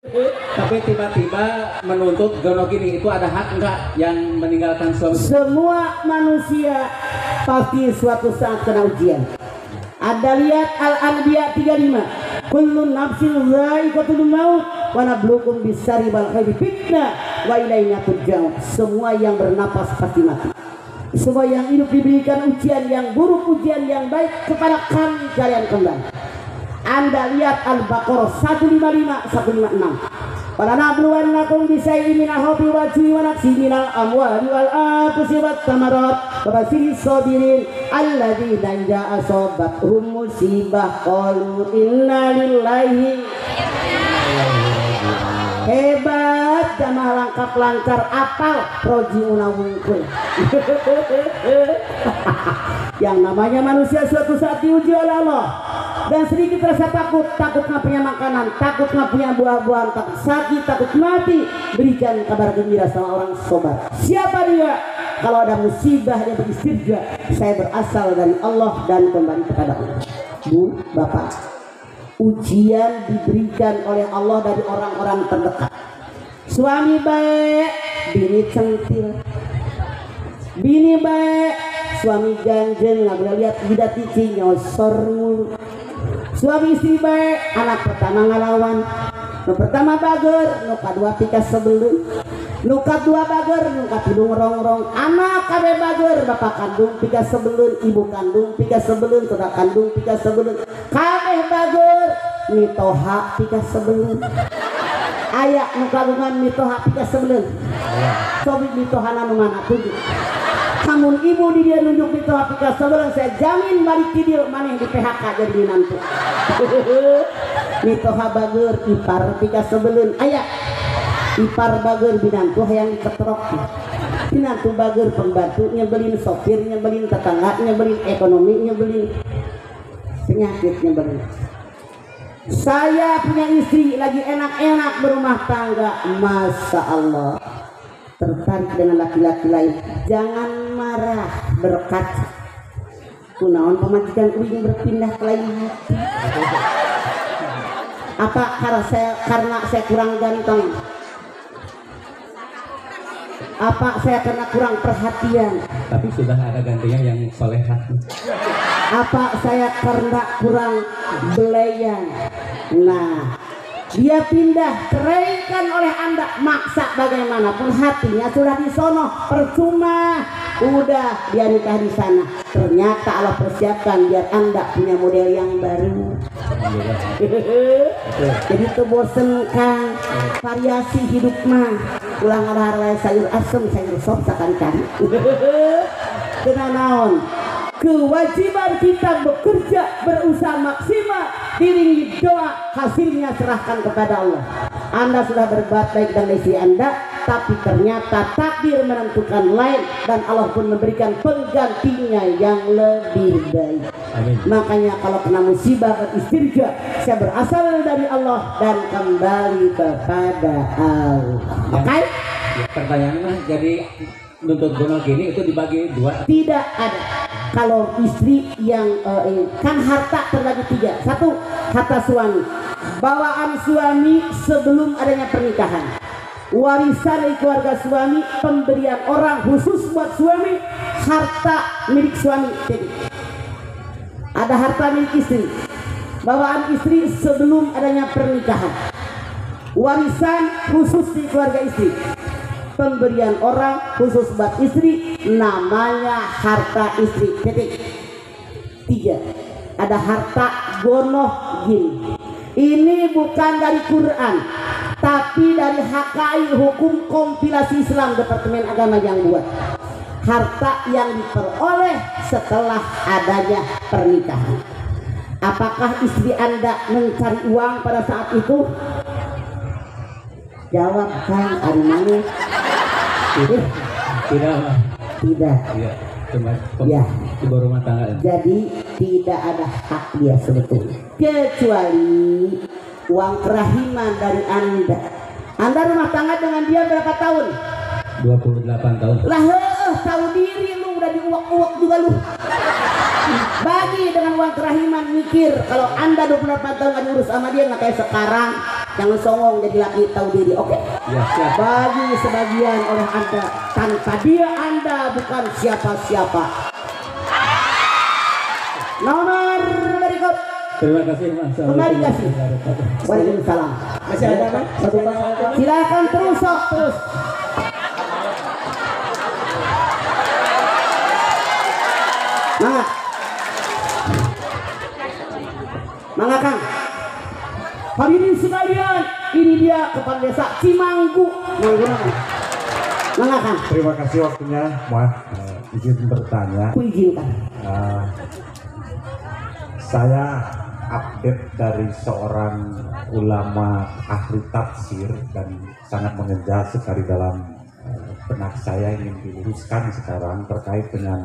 Tapi tiba-tiba menuntut gonogini itu ada hak enggak yang meninggalkan suami? Semua manusia pasti suatu saat kena ujian. Ada lihat Al-Anbiya 35. Kullu nafsin dha'iqatul maut wa nabluukum bis-syarri wal khairi fitnah wa ilaina turja'un. Semua yang bernapas pasti mati. Semua yang hidup diberikan ujian yang buruk, ujian yang baik, kepada kami kalian kembali. Anda lihat Al-Baqarah 155 156. Wala nabluwannakum bisyai'in minal khawfi wal ju'i wa naqsin minal amwali wal anfusi wat thamarat wa basyiris sabirin alladzina idza asabathum musibah qalu inna lillahi. Hebat, jamaah lengkap lancar apal rojiuna wungkul. Yang namanya manusia suatu saat diuji oleh Allah. Dan sedikit rasa takut, takut nggak punya makanan, takut nggak punya buah-buahan, takut sakit, takut mati. Berikan kabar gembira sama orang sobat. Siapa dia? Kalau ada musibah dia beristirja. Saya berasal dari Allah dan kembali kepada Allah. Bu, Bapak, ujian diberikan oleh Allah dari orang-orang terdekat. Suami baik, bini centil. Bini baik, suami ganjen, nggak boleh lihat jidat cici nyosor mulu. Suami istri baik, anak pertama ngalawan, nu pertama bager, nu kadua pikas sebelum, nu kadua bager, nu katilu ngerong-rong, anak kabe bager, bapak kandung pikas sebelum, ibu kandung pikas sebelum, saudara kandung pikas sebelum, kabe bager, mitoha pikas sebelum, ayak nu kagungan mitoha pikas sebelum, sobi mitohana nu mana tujuh. Namun ibu di dia nunjuk itu aplikasi sebelum saya jamin balik video mana yang di PHK jadi dinantu. Mitoha bager ipar pika sebelum ayah ipar bager binantu yang diketrok. Binantu bager pembantu nyebelin sopir, nyebelin tetangga, nyebelin ekonomi, nyebelin penyakit, nyebelin. Saya punya istri lagi enak-enak berumah tangga, masya Allah. Tertarik dengan laki-laki lain, jangan marah, berkaca. Kunaon pemajikan uing berpindah ke lain hati. Apa karena saya kurang ganteng? Apa saya karena kurang perhatian? Tapi sudah ada gantinya yang solehah. Apa saya karena kurang belayan? Nah, dia pindah, ceraikan oleh Anda, maksa bagaimanapun hatinya sudah di sono, percuma. Udah dia nikah di sana, ternyata Allah persiapkan biar Anda punya model yang baru. Jadi tuh bosen kan, variasi hidup mah. Ulang ada sayur asem, sayur sop sekali-kali. Kena naon? Kewajiban kita bekerja, berusaha maksimal, diringi doa, hasilnya serahkan kepada Allah. Anda sudah berbuat baik dengan istri Anda, tapi ternyata takdir menentukan lain dan Allah pun memberikan penggantinya yang lebih baik. Amin. Makanya kalau kena musibah beristirja, saya berasal dari Allah dan kembali kepada Allah. Oke? Ya, pertanyaannya jadi nuntut gunung gini itu dibagi dua? Tidak ada. Kalau istri yang kan harta terbagi tiga. Satu, harta suami, bawaan suami sebelum adanya pernikahan, warisan dari keluarga suami, pemberian orang khusus buat suami, harta milik suami. Jadi ada harta milik istri, bawaan istri sebelum adanya pernikahan, warisan khusus di keluarga istri, pemberian orang khusus buat istri, namanya harta istri. Titik. Tiga, ada harta gonoh gini. Ini bukan dari Quran, tapi dari HKI, Hukum Kompilasi Islam, Departemen Agama yang buat. Harta yang diperoleh setelah adanya pernikahan. Apakah istri Anda mencari uang pada saat itu? Jawab kan, Armani. Tidak. Tidak. Iya, cuma ya. Ibu rumah tangga. Jadi tidak ada hak dia sebetulnya, kecuali uang kerahiman dari Anda. Anda rumah tangga dengan dia berapa tahun? 28 tahun. Lah, tahu diri lu, udah diuak-uak juga lu. Bagi dengan uang kerahiman, mikir kalau Anda 28 tahun gak diurus sama dia, nggak kayak sekarang jangan songong jadi laki tahu diri. Oke? Ya, siap. Bagi sebagian oleh Anda, tanpa dia Anda bukan siapa-siapa. Nomor berikut. Terima kasih Mas. Kembali kasih. Waalaikumsalam. Masih ada Mas? Silakan terus sok terus. Mangga. Mangga Kang. Hadirin sekalian, ini dia kepala desa Cimanggu. Mangga Kang. Terima kasih waktunya, Mas. Izin bertanya. Ku izinkan. Saya update dari seorang ulama ahli tafsir dan sangat mengejar sekali dalam benak saya ingin diluruskan sekarang terkait dengan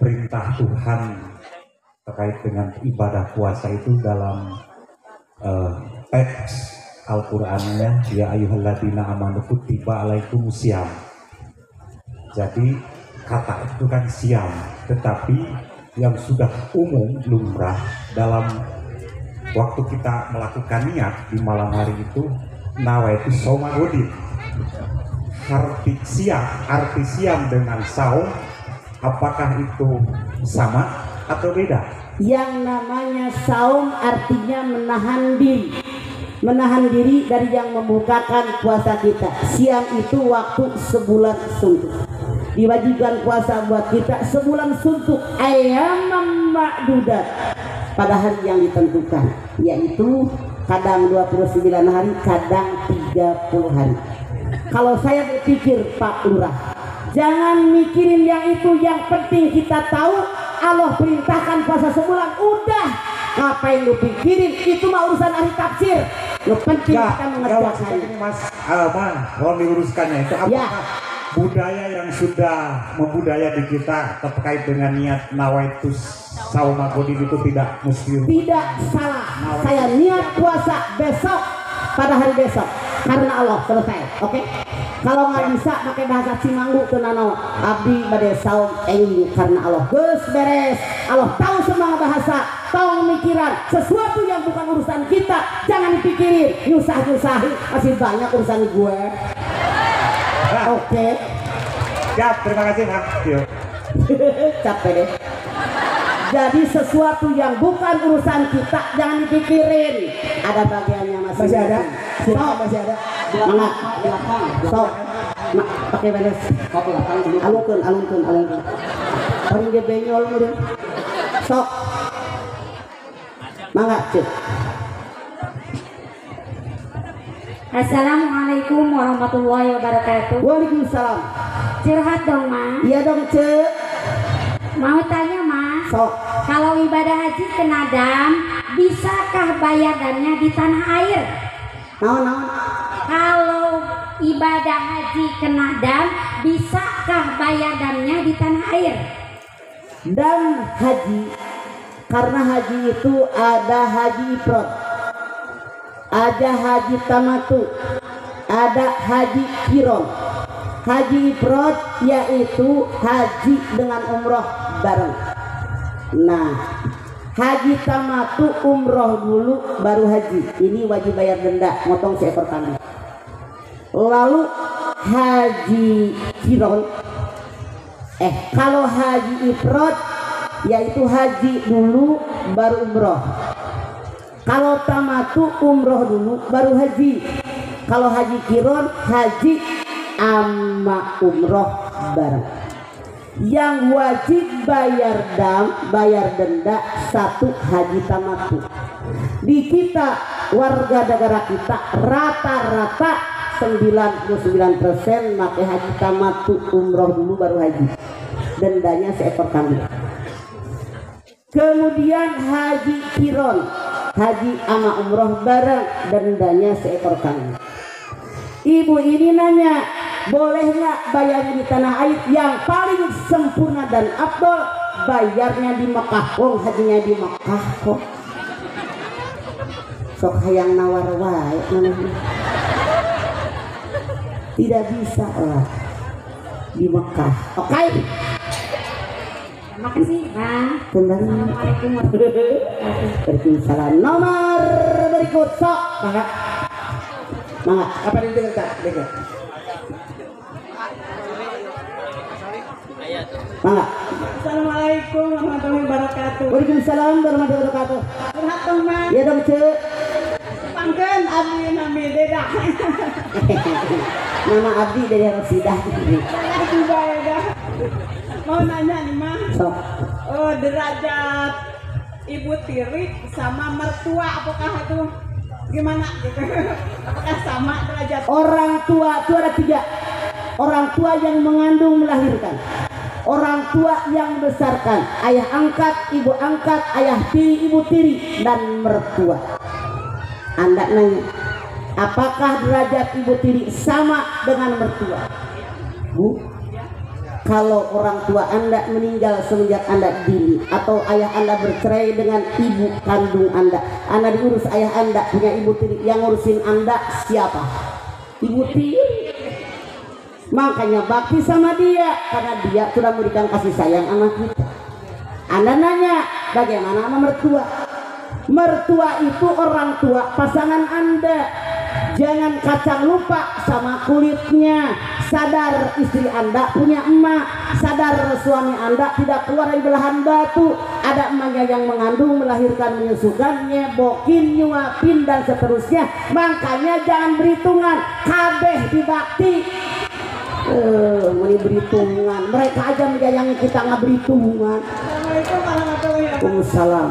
perintah Tuhan terkait dengan ibadah puasa itu dalam teks Al-Qur'annya, ya ayyuhalladzina amanu kutiba alaikumusiyam. Jadi kata itu kan siam, tetapi yang sudah umum lumrah dalam waktu kita melakukan niat di malam hari itu nawaitu shauma godin. Arti siam dengan saum, apakah itu sama atau beda? Yang namanya saum artinya menahan diri. Menahan diri dari yang membukakan puasa kita. Siam itu waktu sebulan suntuk. Diwajibkan puasa buat kita sebulan suntuk ayam ma'dudat pada hari yang ditentukan, yaitu kadang 29 hari, kadang 30 hari. Kalau saya berpikir Pak Lurah, jangan mikirin yang itu, yang penting kita tahu Allah perintahkan puasa sebulan, udah. Ngapain lu pikirin, itu mah urusan ahli tafsir. Lu penting kita mengerjakan. Mas Alman, kalau diluruskannya itu apakah budaya yang sudah membudaya di kita terkait dengan niat nawaitus sauma godin itu tidak mesti? Tidak salah. Saya niat puasa besok pada hari besok karena Allah, selesai. Oke? Kalau nggak bisa pakai bahasa Cimanggu ke nano abdi bade saum engi karena Allah. Geus beres. Allah tahu semua bahasa, tahu mikiran. Sesuatu yang bukan urusan kita jangan dipikirin. Nyusah-nyusahin, masih banyak urusan gue. Oke. Siap, terima kasih Mas. Capek deh. Jadi sesuatu yang bukan urusan kita jangan dipikirin. Ada bagiannya masih ada. Masih ada. Mana? Sok. Pakai beres. Alungkeun. Paling ge benyol meureun. Sok. Mangga, Cik. Assalamualaikum warahmatullahi wabarakatuh. Waalaikumsalam. Curhat dong, Mas. Iya dong, Cik. Mau tanya, Mas. Sok. Kalau ibadah haji ke Nadam, bisakah bayarannya di tanah air? Naon. Kalau ibadah haji ke Nadam, bisakah bayarannya di tanah air? Dan haji, karena haji itu ada haji ifrad, ada haji tamatu, ada haji kiron. Haji ifrad yaitu haji dengan umroh bareng. Nah, haji tamatu umroh dulu baru haji. Ini wajib bayar denda, motong seekor kambing. Lalu haji kiron, kalau haji ifrad yaitu haji dulu baru umroh. Kalau tamatu umroh dulu baru haji. Kalau haji kiron, haji ama umroh bareng. Yang wajib bayar denda satu haji tamatu. Di kita warga negara kita rata-rata 99% pakai haji tamatu umroh dulu baru haji. Dendanya seekor kambing. Kemudian haji kiron, haji ama umroh bareng, dendanya seekor kambing. Ibu ini nanya, boleh nggak bayar di tanah air? Yang paling sempurna dan afdol bayarnya di Mekah. Wong hajinya di Mekah kok. Sok hayang nawar wae namanya. Tidak bisa lah di Mekah. Oke. Makasih, Bang. Kembali. Assalamualaikum warahmatullahi wabarakatuh. Waalaikumsalam. Nomor berikut sok. Mangga. Mangga. Apa yang dengar dengar? Mangga. Assalamualaikum warahmatullahi wabarakatuh. Waalaikumsalam warahmatullahi wabarakatuh. Curhat dong, Mas. Ya dong, Cek. Pangkeun abdi nami Deda. Nama abdi dari Rosidah. Tiba ya dah. Mau nanya nih, Mas. Sok. Oh, derajat ibu tiri sama mertua apakah itu gimana gitu? Apakah sama derajat? Orang tua itu ada 3. Orang tua yang mengandung melahirkan, orang tua yang membesarkan, ayah angkat, ibu angkat, ayah tiri, ibu tiri, dan mertua. Anda nanya, apakah derajat ibu tiri sama dengan mertua? Bu, kalau orang tua Anda meninggal semenjak Anda dini, atau ayah Anda bercerai dengan ibu kandung Anda diurus ayah Anda, punya ibu tiri, yang ngurusin Anda siapa? Ibu tiri. Makanya bakti sama dia, karena dia sudah memberikan kasih sayang anak kita. Anda nanya, bagaimana sama mertua? Mertua itu orang tua pasangan Anda. Jangan kacang lupa sama kulitnya. Sadar istri Anda punya emak, sadar suami Anda tidak keluar dari belahan batu. Ada emaknya yang mengandung, melahirkan, menyusukan, nyebokin, nyuapin, dan seterusnya. Makanya jangan berhitungan, kabeh dibakti. Meni berhitungan, mereka aja menyayangi kita nggak berhitungan. Assalamualaikum warahmatullahi wabarakatuh. Waalaikumsalam.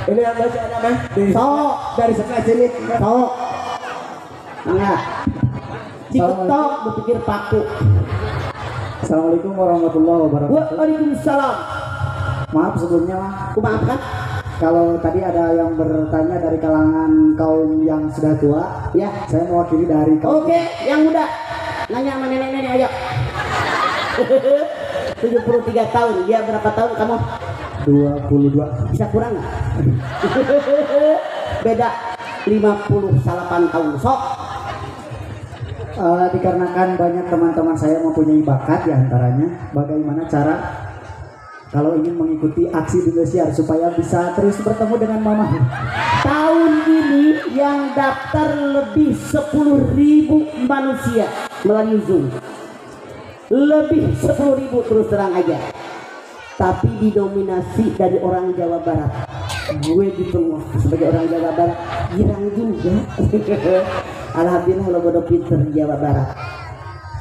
Ini yang baca apa? Sok Dari sebelah sini. sok enggak diketok berpikir paku. Assalamualaikum warahmatullahi wabarakatuh. Waalaikumsalam. Maaf sebelumnya, Aku maafkan kalau tadi ada yang bertanya dari kalangan kaum yang sudah tua, ya. saya mewakili dari kaum. Oke, yang muda nanya sama nenek-nenek, ayo. 73 tahun, dia berapa tahun kamu? 22. Bisa kurang nggak? Beda 58 tahun. Sok. Dikarenakan banyak teman-teman saya mempunyai bakat, diantaranya bagaimana cara kalau ingin mengikuti aksi Indosiar supaya bisa terus bertemu dengan mama. Tahun ini yang daftar lebih 10.000 manusia melalui Zoom. Lebih 10.000 terus terang aja. Tapi didominasi dari orang Jawa Barat. Gue gitu sebagai orang Jawa Barat girang juga. Alhamdulillah lo bodoh pinter Jawa Barat.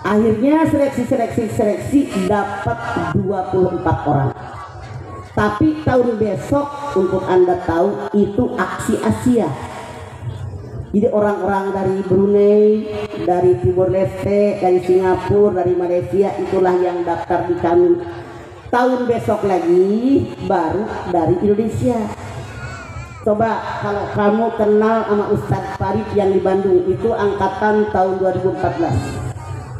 Akhirnya seleksi dapat 24 orang. Tapi tahun besok untuk Anda tahu itu aksi Asia. Jadi orang-orang dari Brunei, dari Timor Leste, dari Singapura, dari Malaysia itulah yang daftar di kami. Tahun besok lagi baru dari Indonesia. Coba kalau kamu kenal sama Ustadz Farid yang di Bandung, itu angkatan tahun 2014.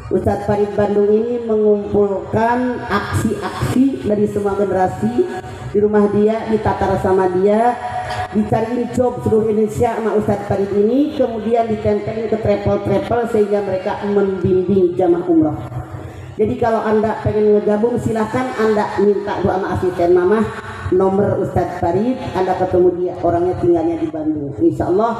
Ustadz Farid Bandung ini mengumpulkan aksi-aksi dari semua generasi di rumah dia, ditatar sama dia, dicariin job seluruh Indonesia sama Ustadz Farid ini, kemudian ditempelin ke travel sehingga mereka membimbing jamaah umroh. Jadi kalau Anda pengen ngegabung silahkan Anda minta doa sama asisten mama, nomor Ustadz Farid, Anda ketemu dia, orangnya tinggalnya di Bandung, insya Allah.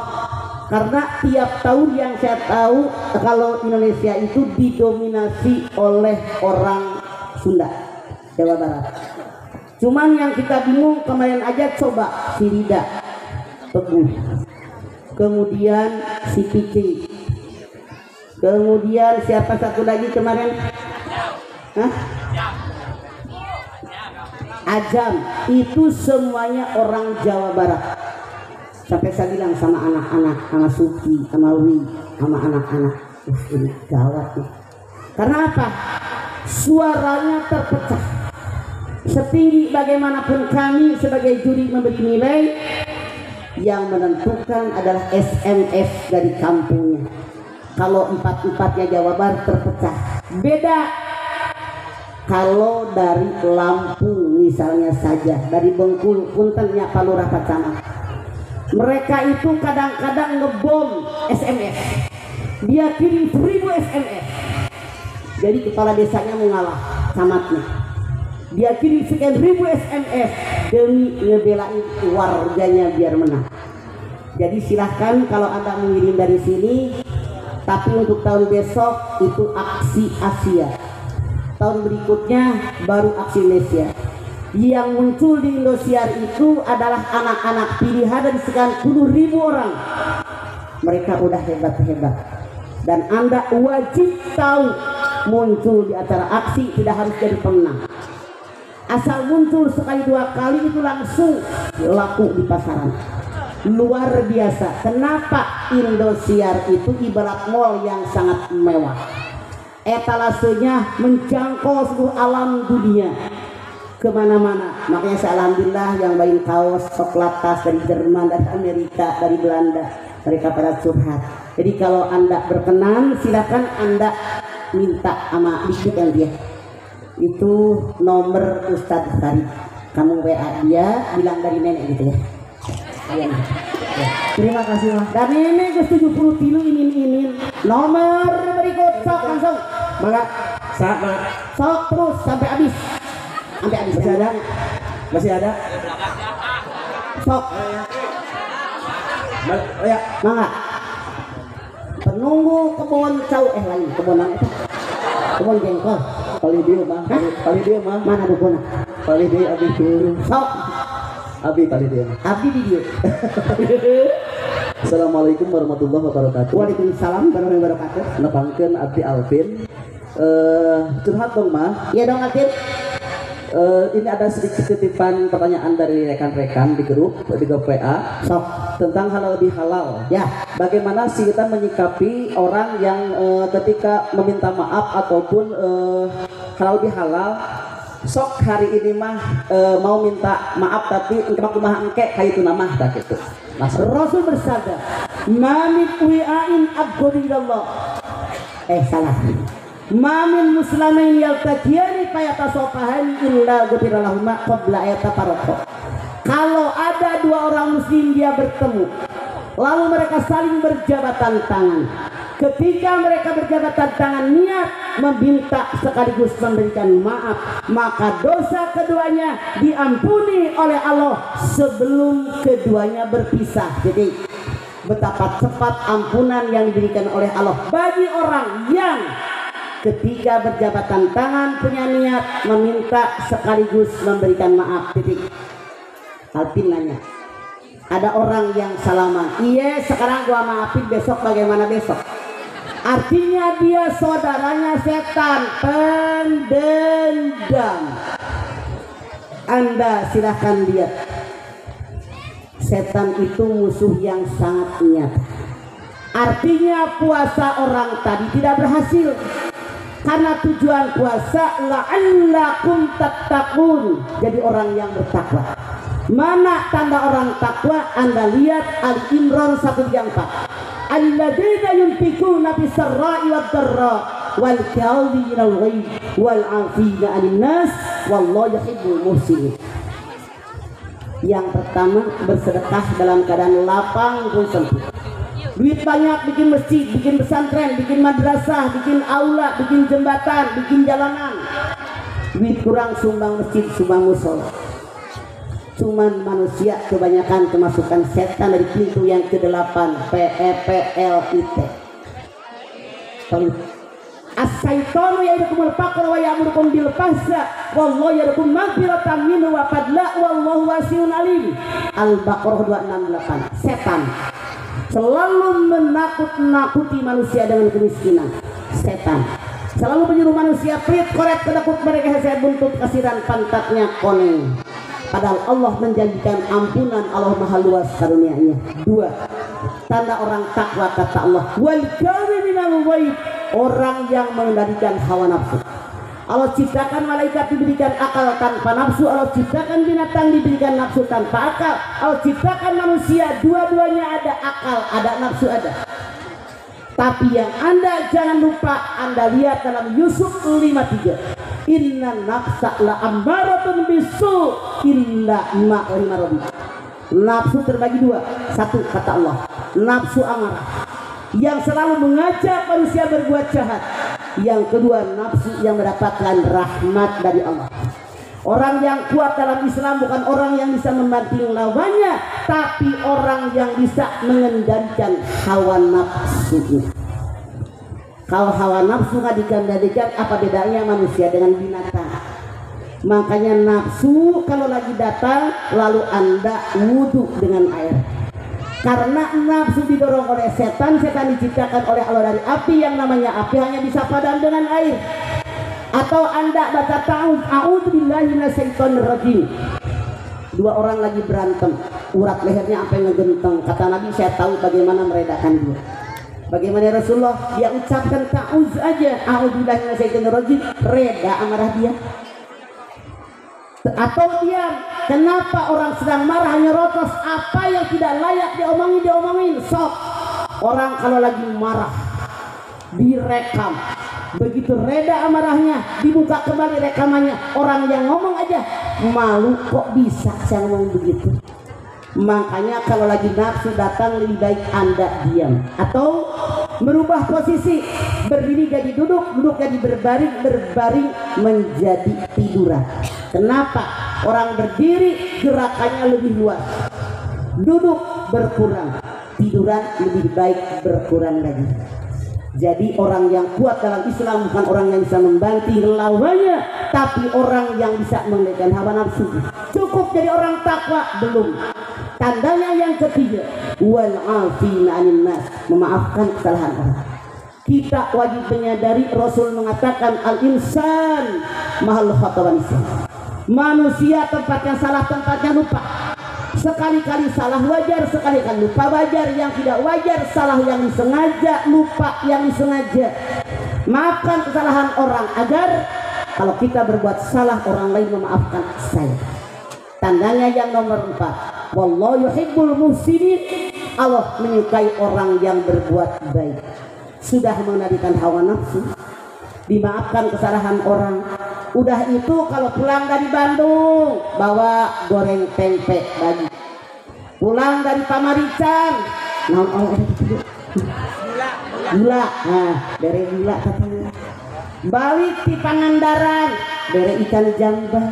Karena tiap tahun yang saya tahu kalau Indonesia itu didominasi oleh orang Sunda, Jawa Barat. Cuman yang kita bingung kemarin aja coba si Rida, Teguh, kemudian si Pici, kemudian siapa satu lagi kemarin? Hah? Ajam, itu semuanya orang Jawa Barat. Sampai saya bilang sama anak-anak, sama Suki, sama Wi, sama anak-anak, ini gawat nih. Karena apa? Suaranya terpecah. Setinggi bagaimanapun kami sebagai juri memberi nilai, yang menentukan adalah SMS dari kampungnya. Kalau 4-4-nya Jawa Barat terpecah. Beda kalau dari Lampung misalnya saja, dari Bengkulu, Puntennya, Palurah, Pacaman. Mereka itu kadang-kadang ngebom SMS. Dia kirim 1000 SMS. Jadi kepala desanya mau ngalah, camatnya. Dia kirim sekian ribu SMS demi ngebelain warganya biar menang. Jadi silahkan kalau Anda mengirim dari sini, tapi untuk tahun besok itu aksi Asia, tahun berikutnya baru aksi Indonesia. Yang muncul di Indosiar itu adalah anak-anak pilihan dari sekian puluh ribu orang. Mereka udah hebat-hebat, dan Anda wajib tahu muncul di acara aksi tidak harus jadi pemenang. Asal muncul sekali dua kali itu langsung laku di pasaran. Luar biasa. Kenapa Indosiar itu ibarat mall yang sangat mewah, etalasenya menjangkau seluruh alam dunia, kemana-mana. Makanya saya alhamdulillah yang bawain kaos, coklat, tas dari Jerman, dari Amerika, dari Belanda, mereka pada curhat. Jadi kalau Anda berkenan, silakan Anda minta sama dikit dia. Itu nomor Ustadz Tari. Kamu WA dia, bilang dari nenek gitu ya. Ya. Terima kasih Mas. Dan nenek ke 70 kilo ini nomor berikut sok langsung. Mangga. Saat Mangga. Sok terus sampai habis. Sampai habis. Masih ada? Masih ada? Sok. Oh ya. Mangga. Penunggu kebun cau lain kebonan itu. Kebun jengkol. Kali dia mah. Kali dia mah. Mana dukuna? Kali dia abis dulu. Sok. Abi kali dia. Abdi di dia. Assalamualaikum warahmatullahi wabarakatuh. Waalaikumsalam warahmatullahi wabarakatuh. Nepangkeun Abdi Alvin. Curhat dong mah. Iya dong Alvin. Ini ada sedikit titipan pertanyaan dari rekan-rekan di grup WA Sok. tentang halal bihalal. Ya. Bagaimana sih kita menyikapi orang yang ketika meminta maaf ataupun halal bihalal, sok hari ini mah mau minta maaf tapi engke kumaha engke kaitu nama dah gitu. Mas Rasul bersabda, "Mamit wi'ain abghadillah." Salah. Mamin muslimin yaltaqiyani fayatasafahani illa ghufira lahum qabla ayatafarraqu. Kalau ada dua orang muslim dia bertemu, lalu mereka saling berjabatan tangan. Ketika mereka berjabatan tangan niat meminta sekaligus memberikan maaf, maka dosa keduanya diampuni oleh Allah sebelum keduanya berpisah. Jadi betapa cepat ampunan yang diberikan oleh Allah bagi orang yang ketika berjabatan tangan punya niat meminta sekaligus memberikan maaf. Titik. Alvin nanya, ada orang yang salaman, iya sekarang gua maafin, besok bagaimana besok? Artinya dia saudaranya setan pendendam. Anda silahkan lihat, setan itu musuh yang sangat nyata. Artinya puasa orang tadi tidak berhasil, karena tujuan puasa la'allakum tattaqun, jadi orang yang bertakwa. Mana tanda orang takwa? Anda lihat Ali Imran 134. Alladzina yunfikuna bis-sarra'i wad-dharra wal kadhibina al-ghaib wal 'afina 'anil nas wallahu yuhibbul muhsinin. Yang pertama, bersedekah dalam keadaan lapang pun sempit. Duit banyak bikin masjid, bikin pesantren, bikin madrasah, bikin aula, bikin jembatan, bikin jalanan. Duit kurang sumbang masjid, sumbang musola. Cuman manusia kebanyakan kemasukan setan dari pintu yang ke-8 PEPLIT. As-syaitanu ya'idukumul faqra wa ya'murukum bil fahsya wallahu ya'idukum maghfiratan minhu wa fadla wallahu wasi'un alim. Al-Baqarah 268. Setan selalu menakut-nakuti manusia dengan kemiskinan. Setan selalu menyuruh manusia pelit, korek, penakut mereka saya buntut kasiran pantatnya koneng. Padahal Allah menjanjikan ampunan, Allah maha luas karunia-Nya. 2. Tanda orang takwa kata Allah, wal kadhibina al-ghaib, orang yang mengendalikan hawa nafsu. Allah ciptakan malaikat diberikan akal tanpa nafsu, Allah ciptakan binatang diberikan nafsu tanpa akal, Allah ciptakan manusia dua-duanya ada akal, ada nafsu ada. Tapi yang Anda jangan lupa, Anda lihat dalam Yusuf 5:3. Inna nafsa la ammaratun bisu illa ma rabbi. Nafsu terbagi 2. 1 kata Allah, nafsu amarah yang selalu mengajak manusia berbuat jahat. Yang kedua, nafsu yang mendapatkan rahmat dari Allah. Orang yang kuat dalam Islam bukan orang yang bisa membanting lawannya, tapi orang yang bisa mengendalikan hawa nafsu. Kalau hawa nafsu nggak dikendalikan, apa bedanya manusia dengan binatang? Makanya nafsu kalau lagi datang, lalu Anda wudhu dengan air. Karena nafsu didorong oleh setan, setan diciptakan oleh Allah dari api, yang namanya api hanya bisa padam dengan air. Atau Anda baca a'udzubillahi minasyaitonirrajim. Dua orang lagi berantem, urat lehernya sampai ngegenteng. Kata Nabi, saya tahu bagaimana meredakan dia. Bagaimana Rasulullah? Dia ucapkan ta'uz aja, a'udzubillahi minasyaitonirrajim, reda amarah dia. Atau diam. Kenapa orang sedang marah hanya rotos? Apa yang tidak layak diomongin. Sok. Orang kalau lagi marah direkam, begitu reda amarahnya dibuka kembali rekamannya. Orang yang ngomong aja malu, kok bisa saya ngomong begitu. Makanya kalau lagi nafsu datang, lebih baik Anda diam atau merubah posisi, berdiri jadi duduk, duduk jadi berbaring, berbaring menjadi tiduran. Kenapa? Orang berdiri gerakannya lebih luas, duduk berkurang, tiduran lebih baik berkurang lagi. Jadi orang yang kuat dalam Islam bukan orang yang bisa membanting lawannya, tapi orang yang bisa mengendalikan hawa nafsu. Cukup jadi orang takwa belum. Tandanya yang ketiga, wal afina 'anil nas, memaafkan kesalahan orang. Kita wajib menyadari Rasul mengatakan al-insan mahal khata'an. Manusia tempatnya salah, tempatnya lupa. Sekali-kali salah wajar, sekali-kali lupa wajar. Yang tidak wajar salah yang disengaja, lupa yang disengaja. Maafkan kesalahan orang agar kalau kita berbuat salah orang lain memaafkan saya. Tandanya yang nomor 4, wallahu yuhibbul muhsinin, Allah menyukai orang yang berbuat baik. Sudah mengendalikan hawa nafsu, dimaafkan kesalahan orang. Udah itu kalau pulang dari Bandung bawa goreng tempe bagi. Pulang dari Pamarican, gula, nah bere gula katanya. Balik di Pangandaran, bere ikan jambal.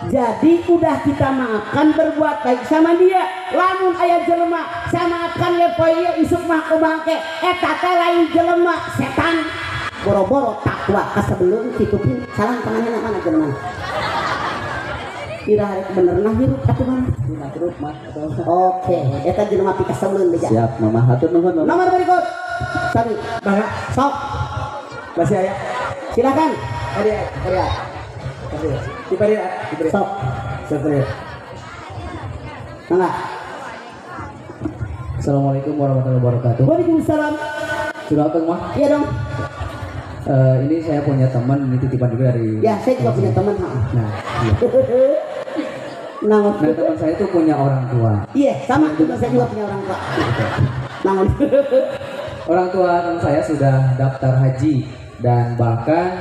Jadi udah kita maafkan, berbuat baik sama dia. Lamun ayat jelema, saya maafkan ya poe isuk mah ke bangke. Tata lain jelema setan. Boro-boro takwa kasebelum kitupin salam tangannya mana jelema. Kira hari bener nah hirup atuh mana? Hirup mah. Oke, eta jelema pi kasebelum beja. Siap, Mama. Hatur nuhun, Mama. Nomor berikut. Sami, Bangga. sok. Masih aya. Silakan. Area. Diberi. Sok. Sebentar. Mangga. Assalamualaikum warahmatullahi wabarakatuh. Waalaikumsalam. Sudah ketemu mah? Iya dong. Ini saya punya teman, ini titipan juga dari. Ya, saya juga punya teman. Nah, iya. Nah, Teman saya itu punya orang tua. iya, sama juga saya juga punya orang tua. Nah, Orang tua teman saya sudah daftar haji dan bahkan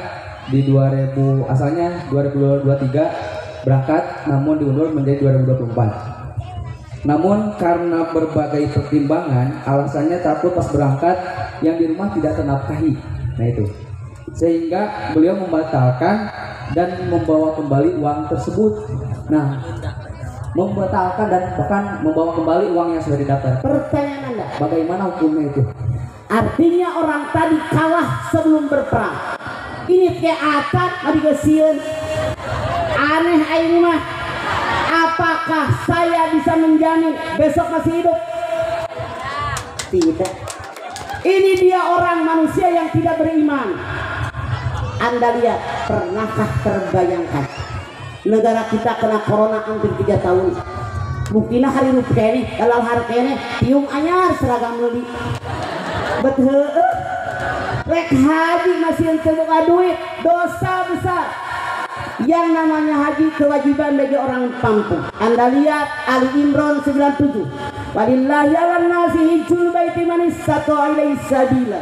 di 2000 asalnya 2023 berangkat, namun diundur menjadi 2024. Namun karena berbagai pertimbangan, alasannya takut pas berangkat yang di rumah tidak ternafkahi. Nah itu, sehingga beliau membatalkan dan membawa kembali uang tersebut. Nah, membatalkan dan bahkan membawa kembali uang yang sudah didaftar. pertanyaan Anda, Bagaimana hukumnya itu? artinya orang tadi kalah sebelum berperang. Ini kayak atat ngadikeusieun. Aneh aing mah. Apakah saya bisa menjamin besok masih hidup? Tidak. Ini dia orang manusia yang tidak beriman. Anda lihat, pernahkah terbayangkan negara kita kena corona hampir 3 tahun? Buktina hari nu kene, halal har kene, tiung anyar seragam leuli. Betul. Rek haji masih teu boga duit, dosa besar. Yang namanya haji kewajiban bagi orang kampung. Anda lihat Ali Imran 97. Walillahi 'alan nasi hijjul baiti man istata'a ilaihi sabila.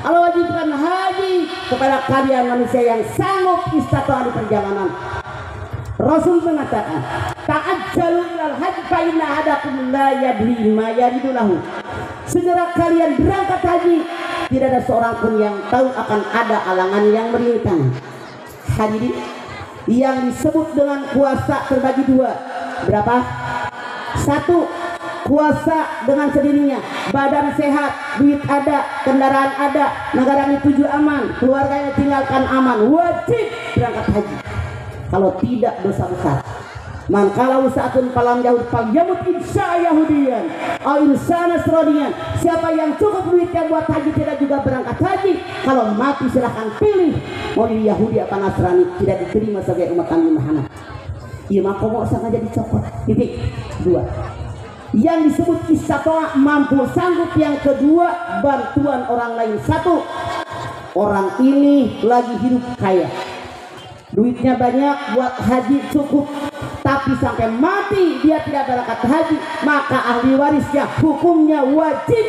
Allah wajibkan haji kepada kalian manusia yang sanggup istata'a di perjalanan. Rasul mengatakan, ta'ajjalu ilal hajj fa inna ahadakum la yadri ma yaridu lahu. Segera kalian berangkat haji, tidak ada seorang pun yang tahu akan ada alangan yang merintang. Hadirin, yang disebut dengan puasa terbagi dua. Berapa? Satu, puasa dengan sendirinya, badan sehat, duit ada, kendaraan ada, negara dituju aman, keluarganya tinggalkan aman, wajib berangkat haji. Kalau tidak dosa besar. Man kalau usatun palam Yahud pal yamut insya Yahudian au insya Nasranian. Siapa yang cukup duitnya buat haji tidak juga berangkat haji, kalau mati silahkan pilih mau di Yahudi apa Nasrani, tidak diterima sebagai umat Nabi Muhammad. Iya maka mau sengaja dicopot. Titik. Dua, yang disebut istitoah, mampu sanggup. Yang kedua, bantuan orang lain. Satu, orang ini lagi hidup kaya, duitnya banyak, buat haji cukup, tapi sampai mati dia tidak berangkat haji, maka ahli warisnya hukumnya wajib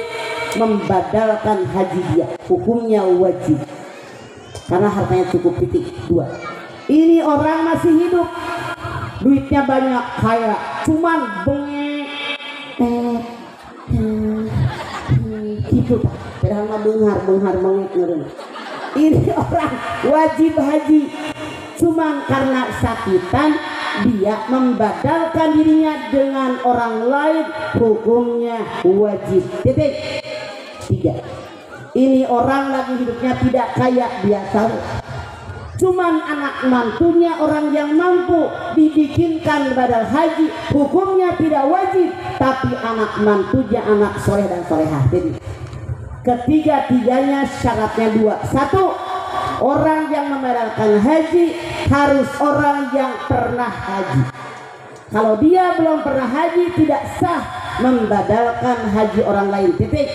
membadalkan haji dia, hukumnya wajib karena hartanya cukup. Titik. Dua, ini orang masih hidup, duitnya banyak, kaya, cuman bengek gitu, padahal mah benghar bengek. Ini orang wajib haji, cuman karena sakitan dia membadalkan dirinya dengan orang lain, hukumnya wajib. Titik. Tiga, ini orang lagi hidupnya tidak kaya, biasa, cuman anak mantunya orang yang mampu dibikinkan badal haji, hukumnya tidak wajib, tapi anak mantunya anak soleh dan solehah. Jadi ketiga-tiganya syaratnya dua. Satu, orang yang membadalkan haji harus orang yang pernah haji. Kalau dia belum pernah haji tidak sah membadalkan haji orang lain. Titik.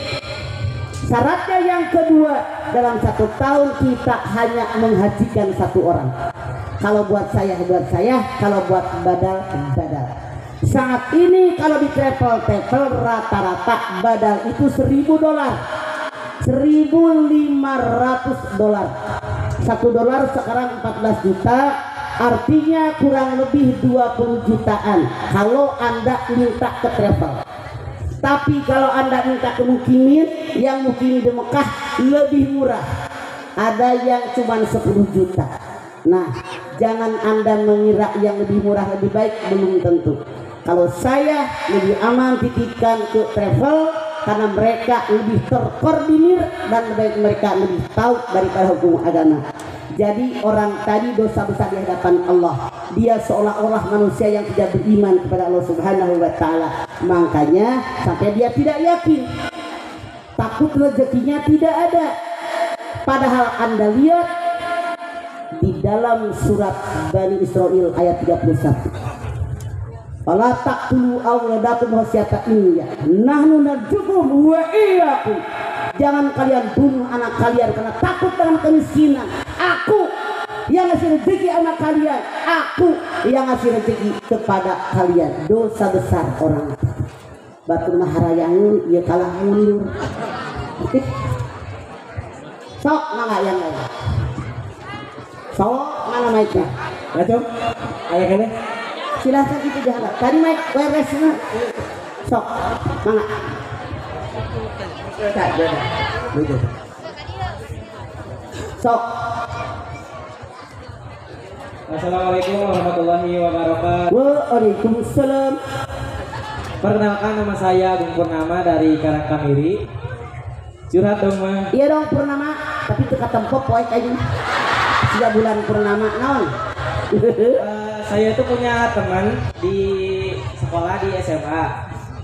Syaratnya yang kedua, dalam 1 tahun kita hanya menghajikan 1 orang. Kalau buat saya, kalau buat badal. Saat ini kalau di travel rata-rata badal itu $1.000, $1.500. $1 sekarang 14 juta, artinya kurang lebih 20 jutaan kalau Anda minta ke travel. Tapi kalau Anda minta ke mukimin, yang mukimin di Mekah lebih murah, ada yang cuma 10 juta. Nah, jangan Anda mengira yang lebih murah lebih baik, belum tentu. Kalau saya lebih aman titipkan ke travel karena mereka lebih terkoordinir dan mereka lebih tahu daripada hukum agama. Jadi orang tadi dosa besar di hadapan Allah, dia seolah-olah manusia yang tidak beriman kepada Allah Subhanahu wa Ta'ala. Makanya sampai dia tidak yakin, takut rezekinya tidak ada. Padahal Anda lihat di dalam surat Bani Israil ayat 31, fala taqtulu awladakum khasyata imlaq nahnu narzuquhum wa iyyakum. Jangan kalian bunuh anak kalian karena takut dengan kemiskinan. Aku yang ngasih rezeki anak kalian, aku yang ngasih rezeki kepada kalian. Dosa besar orang batu maharayangun ya kalah mundur. Sok mana yang lain? Sok mana mic-nya? Acung, ayah kene. Silahkan itu jalan. Tadi mic beresnya. Sok mana? Sok. Assalamualaikum warahmatullahi wabarakatuh. Waalaikumsalam. Perkenalkan, nama saya Bung Purnama dari Karangkamiri. Curhat dong mah. Iya dong Purnama, tapi teka tempok poek aja. 3 bulan Purnama naon? Saya itu punya teman di sekolah di SMA.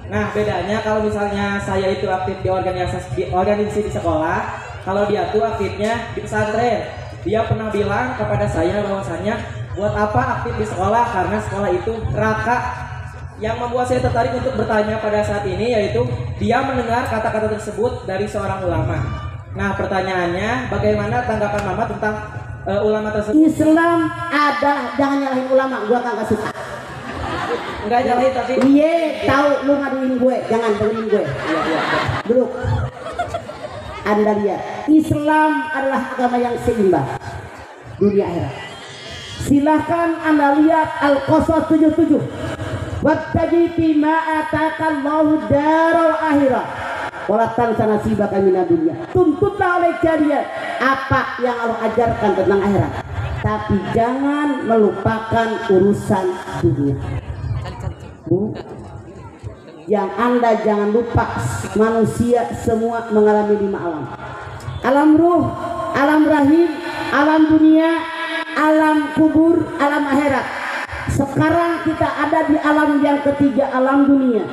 Nah, bedanya kalau misalnya saya itu aktif di organisasi di sekolah, kalau dia tuh aktifnya di pesantren. Dia pernah bilang kepada saya bahwasanya buat apa aktif di sekolah, karena sekolah itu neraka. Yang membuat saya tertarik untuk bertanya pada saat ini yaitu dia mendengar kata-kata tersebut dari seorang ulama. Nah, pertanyaannya, bagaimana tanggapan Mama tentang ulama tersebut? Islam ada, jangan nyalahin ulama, gua kagak suka. Enggak nyalahin tapi Iya, tahu lu ngaduin gue, jangan dengerin gue. iya. Dulu Anda lihat, Islam adalah agama yang seimbang dunia akhirat. Silahkan Anda lihat Al-Qasas 77. Wattaji bima atakallahu daral akhirah wala tansa nasibaka minad dunya. Tuntutlah oleh kalian apa yang Allah ajarkan tentang akhirat. tapi jangan melupakan urusan dunia. Bu, yang Anda jangan lupa, manusia semua mengalami 5 alam. Alam ruh, alam rahim, alam dunia, alam kubur, alam akhirat. Sekarang kita ada di alam yang ketiga, alam dunia,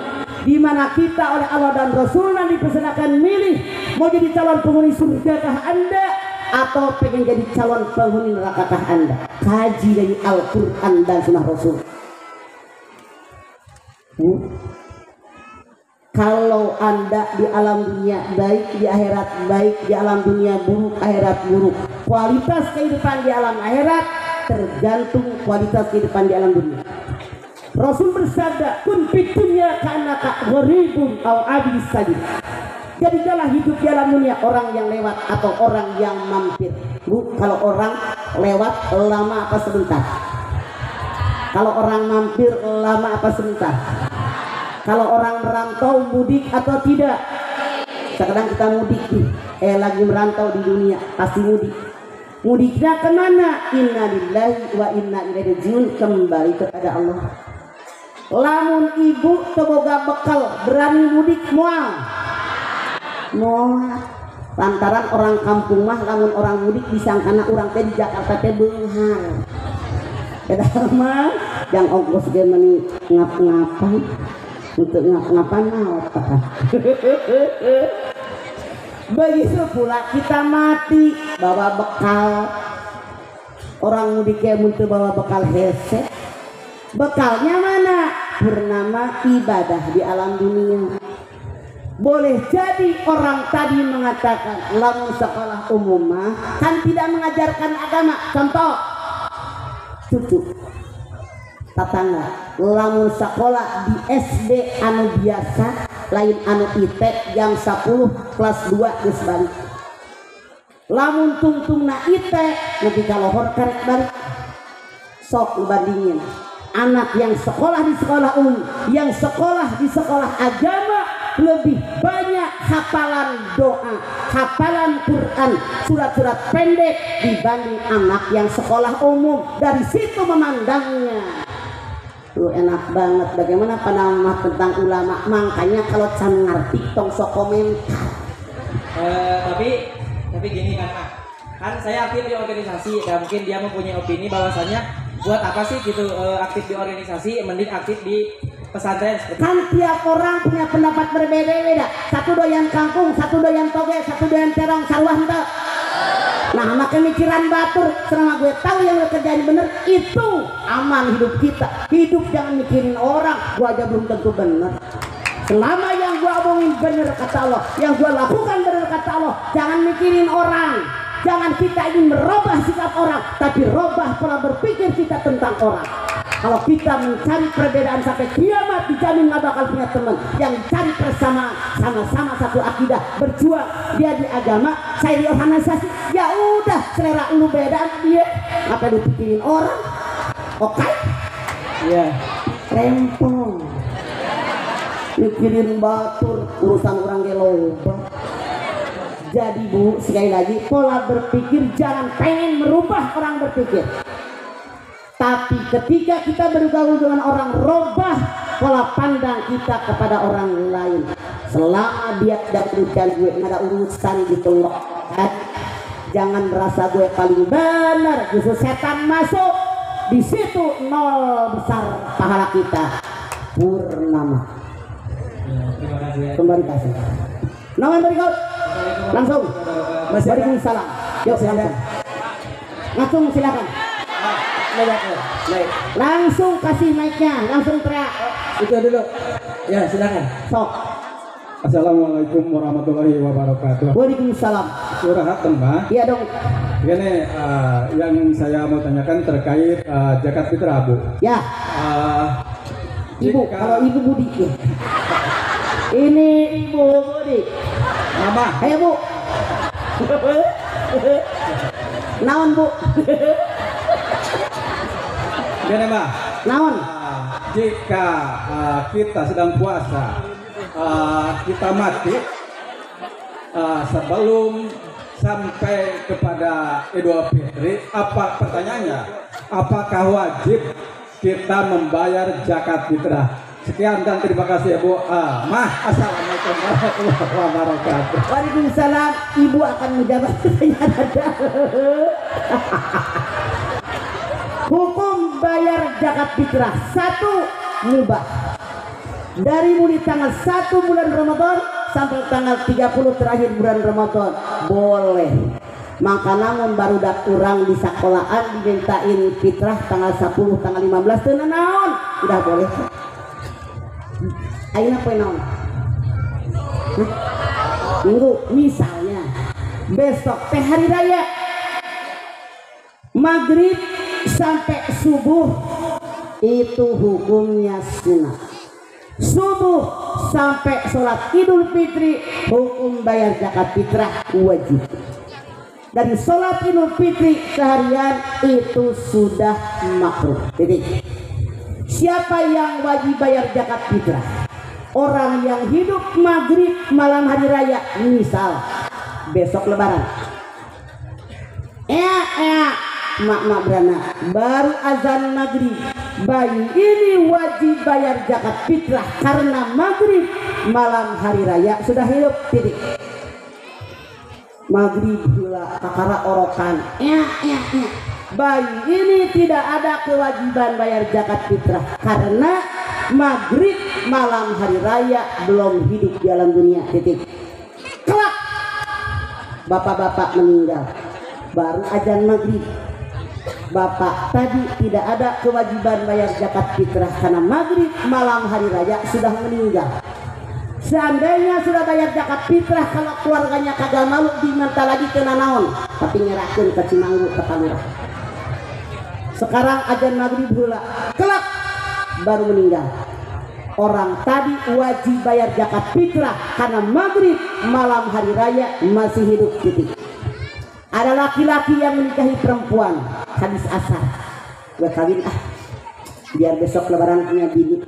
di mana kita oleh Allah dan Rasulullah dipersilakan milih mau jadi calon penghuni surgakah Anda atau pengen jadi calon penghuni nerakakah Anda. Kaji dari Al-Quran dan Sunnah Rasul. Kalau Anda di alam dunia baik, di akhirat baik, di alam dunia buruk, akhirat buruk. Kualitas kehidupan di alam akhirat tergantung kualitas kehidupan di alam dunia. Rasul bersabda, kun fid dunya ka'annaka gharibun aw abis sabil. Jadilah hidup di alam dunia orang yang lewat atau orang yang mampir. Bu, kalau orang lewat lama apa sebentar? Kalau orang mampir lama apa sebentar? Kalau orang merantau mudik atau tidak? Sekarang kita mudik nih, lagi merantau di dunia, pasti mudik. Mudiknya kemana? Inna lillahi wa inna ilaihi rajiun, kembali kepada Allah. Lamun ibu teboga bekal berani mudik moal. Lantaran orang kampung mah lamun orang mudik disangkana orang teh di Jakarta teh beunghar. Beda mah yang ongkos ge meni ngap-ngapan. Untuk ngapa-ngapan begitu pula kita mati bawa bekal. Orang mudiknya untuk bawa bekal hese. Bekalnya mana? Bernama ibadah di alam dunia. Boleh jadi orang tadi mengatakan lamun sekolah umum kan tidak mengajarkan agama. Contoh cucu tatangga lamun sekolah di SD anu biasa lain anu IT jam 10 kelas 2 geus balik. Lamun tungtungna IT nepi ka lohor karek balik. Sok bandingin anak yang sekolah di sekolah umum, yang sekolah di sekolah agama lebih banyak hafalan doa, hafalan Quran, surat-surat pendek dibanding anak yang sekolah umum. Dari situ memandangnya lu enak banget bagaimana pandangan tentang ulama. Makanya kalau can ngerti tong sok komentar. Tapi gini kan saya aktif di organisasi dan mungkin dia mempunyai opini bahwasanya buat apa sih gitu aktif di organisasi, mending aktif di pesantren seperti kan tiap orang punya pendapat berbeda-beda. Satu doyan kangkung, satu doyan toge, satu doyan terong, sarwah henteu. Nah, maka mikiran batur selama gue tahu yang lo kerjain bener itu aman hidup kita. Hidup jangan mikirin orang, gue aja belum tentu bener. Selama yang gue omongin bener kata Allah, yang gue lakukan bener kata Allah, jangan mikirin orang. Jangan kita ingin merubah sikap orang, tapi rubah pola berpikir kita tentang orang. Kalau kita mencari perbedaan sampai kiamat, dijamin gak bakal punya teman. Yang cari persamaan, sama-sama satu akidah, berjuang. Dia di agama, saya di organisasi. Ya udah, selera lu beda dia. Apa lu pikirin orang? Oke? Iya. Rempong. Mikirin batur, urusan orang geloba. Jadi Bu, sekali lagi pola berpikir jangan pengen merubah orang berpikir. Tapi ketika kita bergaul dengan orang, robah pola pandang kita kepada orang lain. Selama dia tidak berikan gue nggak ada urusan gitu loh. Jangan merasa gue paling benar, justru setan masuk di situ nol besar pahala kita. Purnama. Terima kasih ya. Kembali kasih. Nama berikut langsung. Waalaikumsalam. Yuk silakan. Langsung silakan. Langsung kasih mic-nya, langsung teriak. Itu dulu. Ya, silakan. Sok. Assalamualaikum warahmatullahi wabarakatuh. Waalaikumsalam. Surahat Mbak. Iya dong. Ini yang saya mau tanyakan terkait zakat fitrah Bu. Ya. Ibu, kalau ibu Budi. Ini ibu Budi. Mama. Ayo Bu. Naon Bu? Gini Mbak. Naon? Jika kita sedang puasa, kita mati, sebelum sampai kepada Idul Fitri, apa pertanyaannya? Apakah wajib kita membayar zakat fitrah? Sekian dan terima kasih ya Bu. Assalamualaikum warahmatullahi wabarakatuh. Waalaikumsalam. Ibu akan menjawab pertanyaan. Hukum bayar zakat fitrah. 1. Mubah. Dari mulai tanggal 1 bulan Ramadan sampai tanggal 30 terakhir bulan Ramadan boleh. Maka namun baru dak kurang di sekolahan dimintain fitrah tanggal 10 tanggal 15 teu naon udah boleh. Ayeuna poe naon? Minggu misalnya besok teh hari raya maghrib sampai subuh itu hukumnya sunnah. Subuh sampai sholat Idul Fitri hukum bayar zakat fitrah wajib. Dari sholat Idul Fitri seharian itu sudah makruh. Titik. Siapa yang wajib bayar zakat fitrah? Orang yang hidup maghrib malam hari raya, misal besok lebaran. Mak berana baru azan maghrib, bayi ini wajib bayar zakat fitrah karena maghrib malam hari raya sudah hidup. Titik. Maghrib pula kakara orokan. Bayi ini tidak ada kewajiban bayar zakat fitrah karena maghrib malam hari raya belum hidup di alam dunia. Titik. Kelak bapak-bapak meninggal baru azan maghrib. Bapak tadi tidak ada kewajiban bayar zakat fitrah karena maghrib malam hari raya sudah meninggal. Seandainya sudah bayar zakat fitrah, kalau keluarganya kagak malu diminta lagi kena naon, tapi nyerahkan ke Cimanggu ke Palurah. Sekarang azan maghrib pula, kelak baru meninggal. Orang tadi wajib bayar zakat fitrah karena maghrib malam hari raya masih hidup. Titik. Ada laki-laki yang menikahi perempuan, habis asar, gue kawin biar besok lebaran punya bini.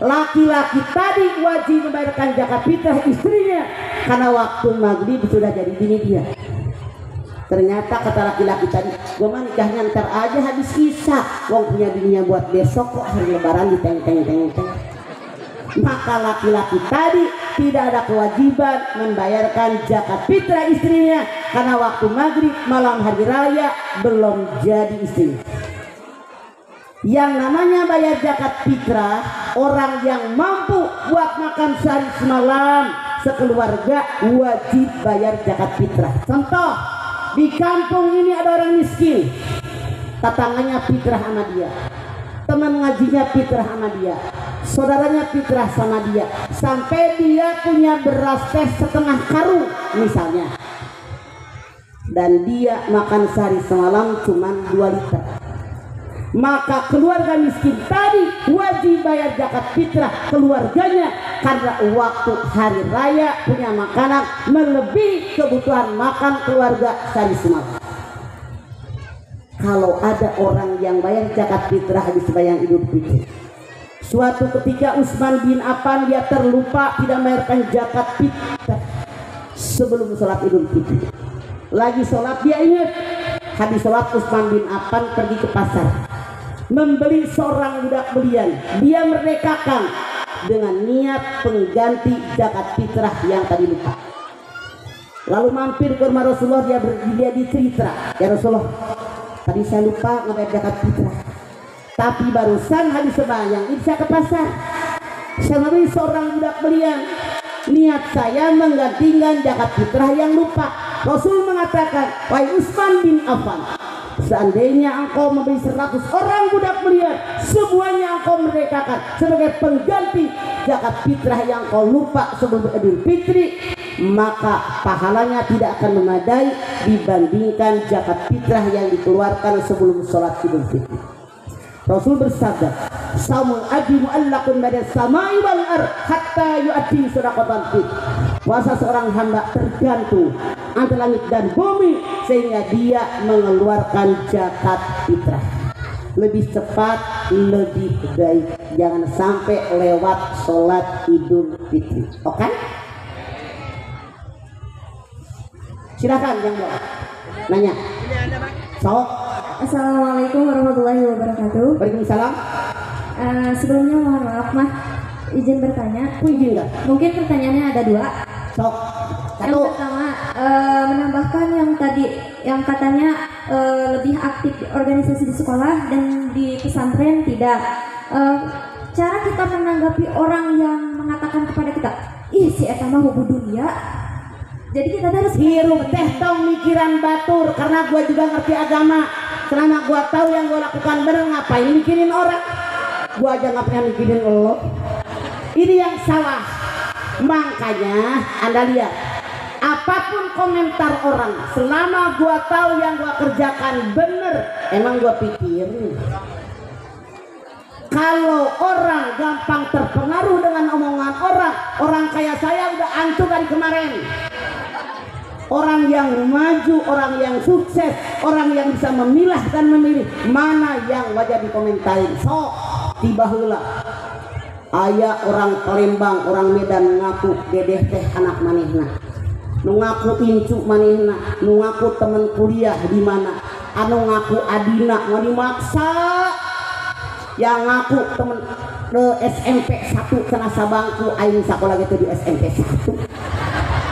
Laki-laki tadi wajib membayarkan zakat fitrah istrinya karena waktu maghrib sudah jadi bini dia. Ternyata kata laki-laki tadi, gue mah nikahnya ntar aja habis isya, wong punya bininya buat besok kok hari lebaran diteng-teng. Maka laki-laki tadi tidak ada kewajiban membayarkan zakat fitrah istrinya karena waktu maghrib malam hari raya belum jadi istri. Yang namanya bayar zakat fitrah, orang yang mampu buat makan sehari semalam sekeluarga wajib bayar zakat fitrah. Contoh, di kampung ini ada orang miskin, tetangganya fitrah sama dia, teman ngajinya fitrah sama dia, saudaranya fitrah sama dia, sampai dia punya beras teh setengah karung misalnya, dan dia makan sehari semalam cuma 2 liter. Maka keluarga miskin tadi wajib bayar zakat fitrah keluarganya karena waktu hari raya punya makanan melebihi kebutuhan makan keluarga sehari semalam. Kalau ada orang yang bayar zakat fitrah habis bayar Idul Fitri, suatu ketika Utsman bin Affan dia terlupa tidak membayarkan zakat fitrah sebelum sholat Idul Fitri. Lagi sholat dia ingat, habis sholat Utsman bin Affan pergi ke pasar membeli seorang budak belian. Dia merdekakan dengan niat pengganti zakat fitrah yang tadi lupa. Lalu mampir ke rumah Rasulullah, dia dicerita, ya Rasulullah, tadi saya lupa ngebayar zakat fitrah, tapi barusan habis sembahyang ini saya ke pasar, saya membeli seorang budak belian, niat saya menggantikan zakat fitrah yang lupa. Rasul mengatakan, wahai Utsman bin Affan, seandainya engkau membeli 100 orang budak belian, semuanya engkau merdekakan sebagai pengganti zakat fitrah yang engkau lupa sebelum Idul Fitri, maka pahalanya tidak akan memadai dibandingkan zakat fitrah yang dikeluarkan sebelum sholat Idul Fitri. Rasul bersabda, "Saumul abdi mu'allaqun bada samai wal ard hatta yu'addi shadaqatan fit." Puasa seorang hamba tergantung antara langit dan bumi sehingga dia mengeluarkan zakat fitrah. Lebih cepat, lebih baik. Jangan sampai lewat sholat Idul Fitri. Oke? Silakan yang mau nanya. Sok. Assalamualaikum warahmatullahi wabarakatuh. Waalaikumsalam. Sebelumnya mohon maaf mah, izin bertanya. Izin nggak? Mungkin pertanyaannya ada dua. Sok. Yang Satu. pertama, menambahkan yang tadi yang katanya lebih aktif di organisasi di sekolah dan di pesantren tidak. Cara kita menanggapi orang yang mengatakan kepada kita, ih si eta mah hubu dunia. Jadi kita harus Hirup teh tong mikiran batur, karena gua juga ngerti agama. Selama gua tahu yang gua lakukan benar, ngapain mikirin orang? Gua aja nggak pernah mikirin lo. Ini yang salah. Makanya Anda lihat, apapun komentar orang, selama gua tahu yang gua kerjakan bener, emang gua pikirin. Kalau orang gampang terpengaruh dengan omongan orang kayak saya udah hancur dari kemarin. Orang yang maju, orang yang sukses, orang yang bisa memilah dan memilih mana yang wajib dikomentarin. So, tiba heula aya orang Palembang, orang Medan ngaku dedeh teh anak manehna, nu ngaku incu manehna, nu ngaku temen kuliah di mana, anu ngaku adina mau dimaksa, yang ngaku temen SMP 1 kena sabangku aing sakola gitu di SMP 1,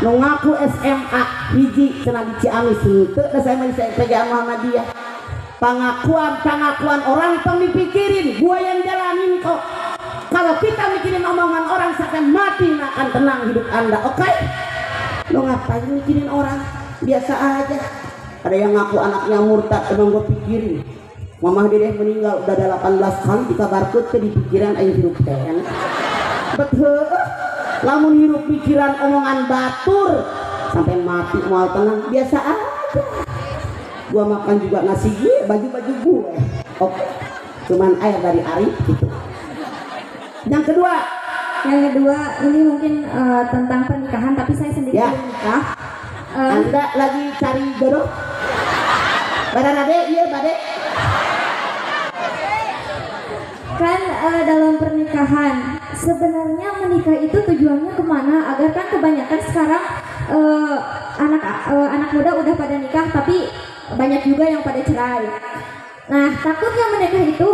nu ngaku SMA hiji kena di Ciamis henteu da saya mah SMP Muhammadiyah. Pengakuan orang tong dipikirin, gua yang jalanin kok. Kalau kita mikirin omongan orang sampai mati nggak akan tenang hidup Anda, oke? Lo ngapain mikirin orang? Biasa aja. Ada yang ngaku anaknya murtad, emang gue pikirin. Mamah Dedeh meninggal udah ada 18 kali dikabarkeun teh di pikiran aing hirup teh. Betul. Lamun hirup pikiran omongan batur sampai mati moal tenang, biasa aja. Gua makan juga nasi gue, baju-baju gue. Oke. Cuman air dari Arif gitu. Yang kedua ini mungkin tentang pernikahan, tapi saya sendiri ya. belum nikah. Anda lagi cari jodoh? Badan ade, iya bade. Kan dalam pernikahan sebenarnya menikah itu tujuannya kemana? Agar kan kebanyakan sekarang anak muda udah pada nikah, tapi banyak juga yang pada cerai. Nah, takutnya menikah itu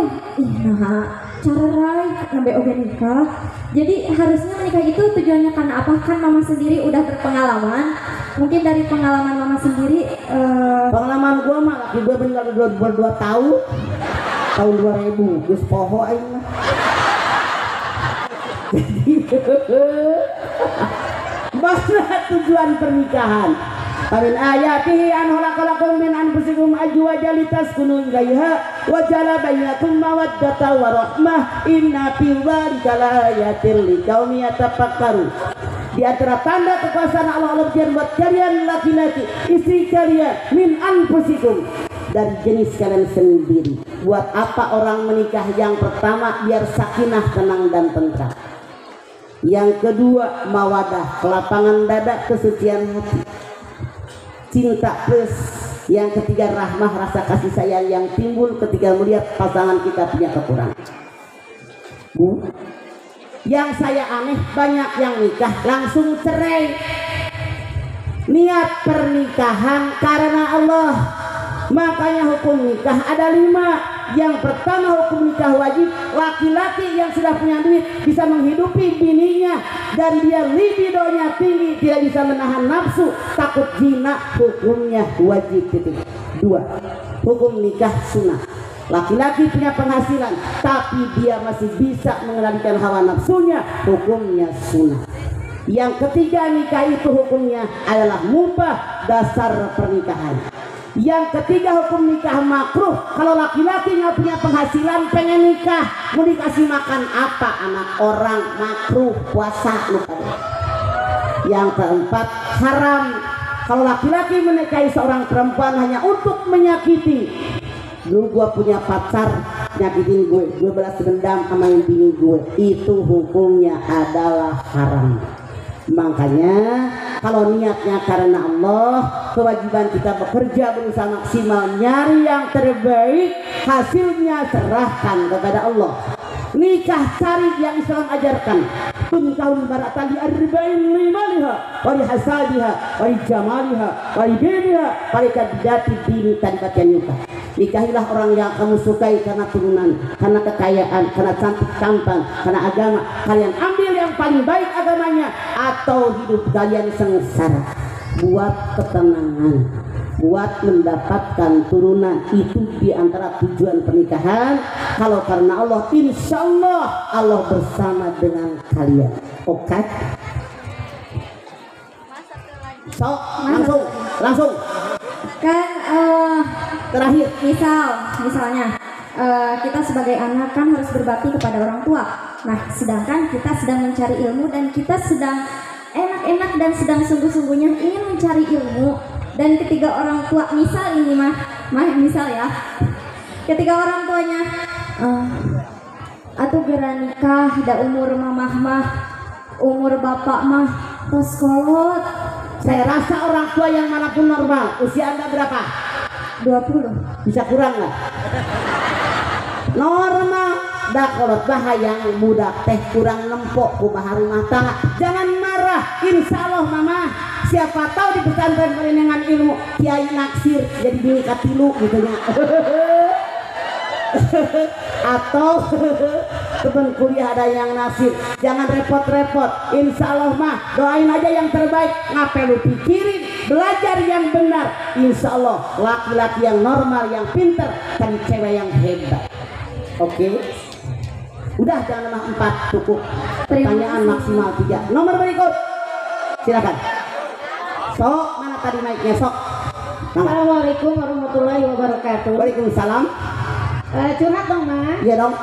cara rai sampai oke nikah. Jadi harusnya menikah itu tujuannya karena apa? Kan mama sendiri udah berpengalaman. Mungkin dari pengalaman mama sendiri, pengalaman gua mah laki gua meninggal 2 tahun. Tahun 2000 geus poho aing mah. Mana tujuan pernikahan? Amin ayatihi an khalaqalakum min anfusikum azwajan litaskunu ilaiha wa ja'ala bainakum mawaddatan wa rahmah inna fi dzalika laayatin liqaumin yatafakkarun. Di antara tanda kekuasaan Allah buat kalian laki-laki, istri kalian min anfusikum, dari jenis kalian sendiri. Buat apa orang menikah? Yang pertama biar sakinah, tenang dan tentram. Yang kedua mawadah, kelapangan dada, kesucian hati, cinta plus. Yang ketiga rahmah, rasa kasih sayang yang timbul ketika melihat pasangan kita punya kekurangan. Yang saya aneh, banyak yang nikah langsung cerai. Niat pernikahan karena Allah, makanya hukum nikah ada 5. Yang pertama hukum nikah wajib, laki-laki yang sudah punya duit bisa menghidupi bininya dan dia libidonya tinggi, tidak bisa menahan nafsu, takut zina, hukumnya wajib. 2. Hukum nikah sunnah, laki-laki punya penghasilan tapi dia masih bisa mengendalikan hawa nafsunya, hukumnya sunnah. Yang ketiga nikah itu hukumnya adalah mubah, dasar pernikahan. Yang ketiga hukum nikah makruh. Kalau laki-laki nggak punya penghasilan pengen nikah, mau dikasih makan apa anak orang, makruh, puasa lupa. Yang keempat haram. Kalau laki-laki menikahi seorang perempuan hanya untuk menyakiti. Dulu gua punya pacar nyakitin gue balas dendam sama yang bini gue, itu hukumnya adalah haram. Makanya kalau niatnya karena Allah, kewajiban kita bekerja berusaha maksimal nyari yang terbaik, hasilnya serahkan kepada Allah. Nikah cari yang Islam ajarkan, Tunkaun barata li arba'in limaliha wa li hasadiha wa li jamaliha wa li diniha wa li kadidati dini tanpa nyuka. Nikahilah orang yang kamu sukai karena turunan, karena kekayaan, karena cantik tampan, karena agama. Kalian ambil yang paling baik agamanya, atau hidup kalian sengsara. Buat ketenangan, buat mendapatkan turunan, itu diantara tujuan pernikahan. Kalau karena Allah, insya Allah Allah bersama dengan kalian. Oke? So, langsung Kan terakhir. misalnya kita sebagai anak kan harus berbakti kepada orang tua. Nah, sedangkan kita sedang mencari ilmu dan kita sedang enak-enak dan sedang sungguh-sungguhnya ingin mencari ilmu, dan ketiga orang tua, misal ini misal ya, ketiga orang tuanya atuh gera nikah da umur mamah mah, umur bapak mah tos kolot. Saya rasa orang tua yang manapun normal. Usia Anda berapa? 20. Bisa kurang nggak? Normal. Dah kolot bahaya budak teh kurang nempok kumaha rumah tangga. Jangan marah. Insya Allah mama. Siapa tahu di pesantren perenengan ilmu kiai naksir jadi bini katilu gitu nya. Atau teman kuliah ada yang nasir. Jangan repot-repot. Insya Allah mah doain aja yang terbaik. Ngapain lu pikirin? Belajar yang benar. Insya Allah laki-laki yang normal, yang pinter, dan cewek yang hebat. Oke? Udah, jangan nama 4 cukup. Pertanyaan maksimal 3. Nomor berikut. Silakan. Sok, mana tadi mic-nya sok? Assalamualaikum warahmatullahi wabarakatuh. Waalaikumsalam. Curhat dong, Ma. Iya dong.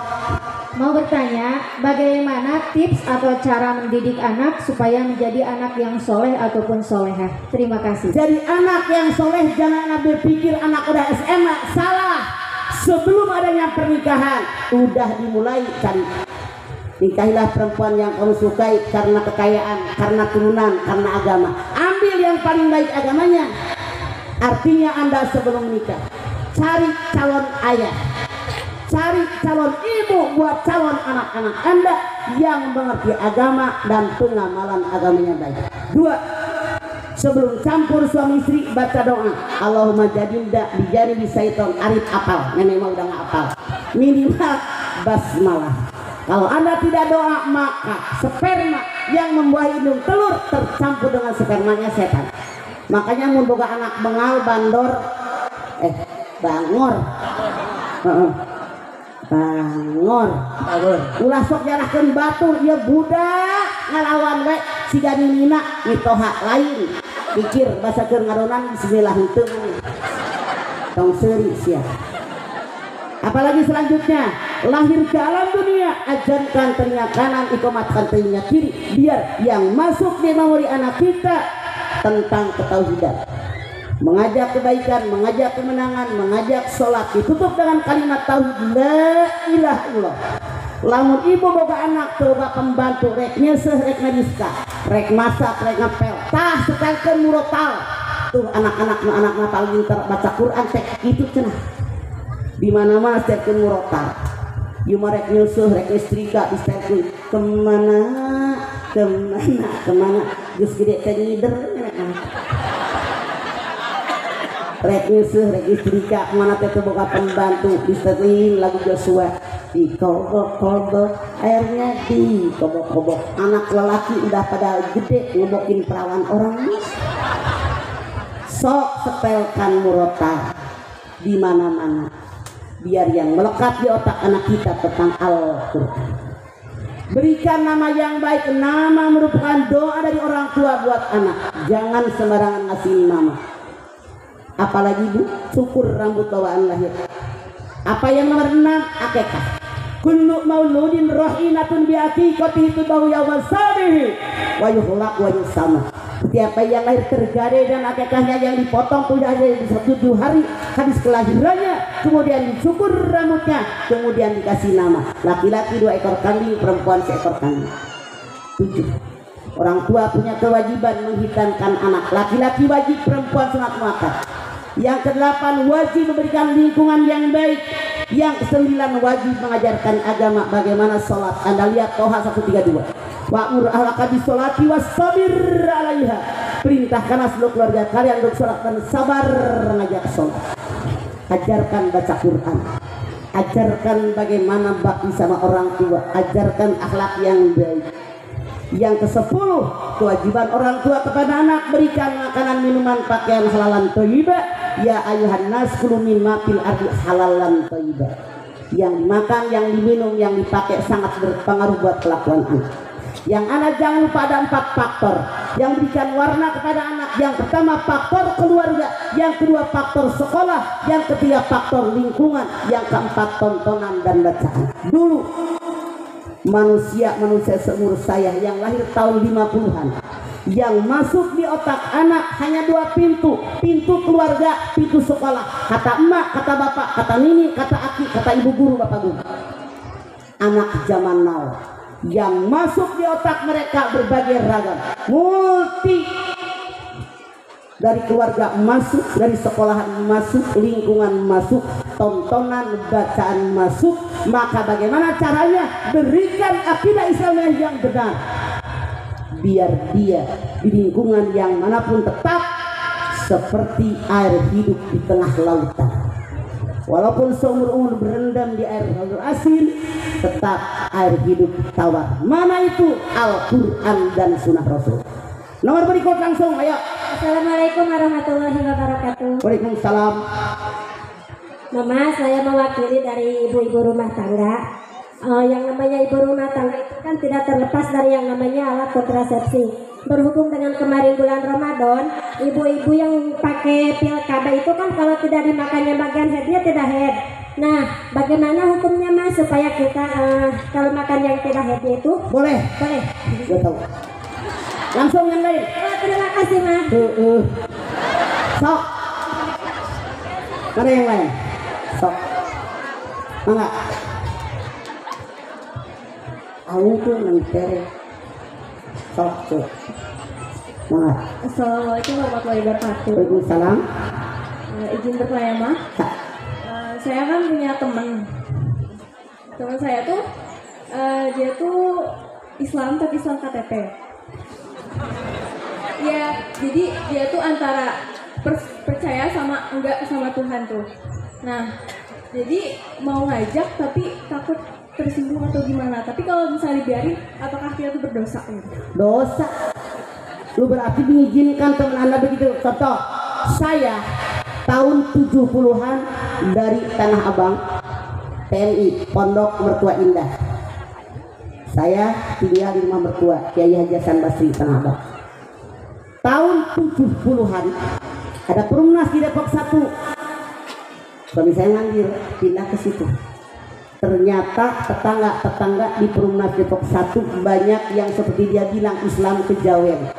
Mau bertanya, bagaimana tips atau cara mendidik anak supaya menjadi anak yang soleh ataupun solehah? Terima kasih. Jadi anak yang soleh, jangan berpikir anak udah SMA. Salah. Sebelum adanya pernikahan, udah dimulai cari. Nikahilah perempuan yang kamu sukai karena kekayaan, karena turunan, karena agama. Ambil yang paling baik agamanya. Artinya Anda sebelum menikah, cari calon ayah, cari calon ibu buat calon anak-anak Anda yang mengerti agama dan pengamalan agamanya baik. 2. Sebelum campur suami istri, baca doa. Allahumma jadilda bijari bisaiton. Arif apal, nenek mah udah nggak apal. Minimal basmalah. Kalau Anda tidak doa, maka sperma yang membuahi indung telur tercampur dengan spermanya setan. Makanya mun boga anak bengal bandor bangor. Bangor. Ulah sok nyarahkeun batur ieu budak ngalawan we siga ninina mitoha lain. Pikir basakeun ngaronan bismillah henteu. Tong seuri sia. Apalagi selanjutnya, lahir ke alam dunia, ajarkan telinga kanan, ikomatkan telinga kiri, biar yang masuk di memori anak kita tentang ketauhidan, mengajak kebaikan, mengajak kemenangan, mengajak sholat, ditutup dengan kalimat tauhid la ilaha illallah. Lamun ibu boga anak coba pembantu rek nyeseh, rek ngadiska, rek masak, rek ngepel, tah setelkeun murotal. Tuh anak-anak paling pintar baca Quran teh itu cenah. Di mana-mana setelkeun murotal. Ieu mah rek nyeseh, rek istrika disetelkeun kemana geus gede teh ngider. Rek nyeseh, rek istrika mana teh boga pembantu disetelkeun lagu Joshua. Dikobok-kobok airnya dikobok-kobok. Anak lelaki udah pada gede ngebokin perawan orang. Sok setelkan murotal di mana-mana biar yang melekat di otak anak kita tentang Al-Quran. Berikan nama yang baik. Nama merupakan doa dari orang tua buat anak. Jangan sembarangan ngasih nama. Apalagi bu, cukur rambut bawaan lahir. Apa yang nomor 6? Akekah. Kullu mauludin rohinatun biaqiqatihi tubahu yawmal sabihi wa yuhlaq wa yusama. Setiap bayi yang lahir tergade dan akekahnya yang dipotong sudah ada di 7 hari habis kelahirannya, kemudian dicukur rambutnya, kemudian dikasih nama. Laki-laki 2 ekor kambing, perempuan 1 ekor kambing. 7. Orang tua punya kewajiban menghitankan anak. Laki-laki wajib, perempuan sunat muakkad. Yang ke-8 wajib memberikan lingkungan yang baik. Yang ke-9 wajib mengajarkan agama, bagaimana sholat. Anda lihat Toha 132. Wa'mur ahlaka bisolati wassabir 'alaiha. Perintahkanlah seluruh keluarga kalian untuk sholat dan sabar mengajak sholat. Ajarkan baca Quran. Ajarkan bagaimana bakti sama orang tua. Ajarkan akhlak yang baik. Yang ke-10, kewajiban orang tua kepada anak, berikan makanan, minuman, pakaian halalan thayyibah. Ya ayuhan nas kulu mimma fil ardi halalan thayyibah. Yang dimakan, yang diminum, yang dipakai sangat berpengaruh buat kelakuan anak. Yang anak jangan lupa ada 4 faktor yang berikan warna kepada anak. Yang pertama faktor keluarga, yang kedua faktor sekolah, yang ketiga faktor lingkungan, yang keempat tontonan dan bacaan. Dulu manusia seumur saya yang lahir tahun 50-an, yang masuk di otak anak hanya 2 pintu, pintu keluarga, pintu sekolah. Kata emak, kata bapak, kata nini, kata aki, kata ibu guru, bapak guru. Anak zaman now yang masuk di otak mereka berbagai ragam, multi. Dari keluarga masuk, dari sekolahan masuk, lingkungan masuk, tontonan, bacaan masuk. Maka bagaimana caranya? Berikan akidah Islamnya yang benar, biar dia di lingkungan yang manapun tetap seperti air hidup di tengah lautan. Walaupun seumur-umur berendam di air laut asin, tetap air hidup tawar. Mana itu? Al-Quran dan Sunnah Rasul. Nomor berikut langsung, ayo. Assalamualaikum warahmatullahi wabarakatuh. Waalaikumsalam. Mama, saya mewakili dari ibu-ibu rumah tangga. Yang namanya ibu rumah tangga itu kan tidak terlepas dari yang namanya alat kontrasepsi. Berhubung dengan kemarin bulan Ramadan, ibu-ibu yang pakai pil KB itu kan kalau tidak dimakannya bagian headnya tidak head. Nah, bagaimana hukumnya Mas supaya kita kalau makan yang tidak headnya itu? Boleh. Boleh. Gue tahu. Langsung yang lain. Terima kasih Mas. Sok. Mana yang lain? Sok. Enggak. Aku tuh nanti sok tuh. Nah. Assalamualaikum warahmatullahi wabarakatuh. Waalaikumsalam. Izin bertanya Mas. Saya kan punya teman saya tuh dia tuh Islam tapi Islam KTP. Ya, jadi dia tuh antara percaya sama enggak sama Tuhan tuh. Nah, jadi mau ngajak tapi takut tersinggung atau gimana. Tapi kalau misalnya dibiarin, apakah dia tuh berdosa gitu? Dosa. Lu berarti mengizinkan teman Anda begitu. Contoh, saya tahun 70-an dari Tanah Abang, TNI, Pondok Mertua Indah. Saya tinggal di rumah mertua Kiai Haji Hasan Basri, Tanah Abang. Tahun 70-an ada Perumnas di Depok 1. Suami saya ngambil pindah ke situ. Ternyata tetangga di Perumnas Depok 1 banyak yang seperti dia bilang Islam kejawen.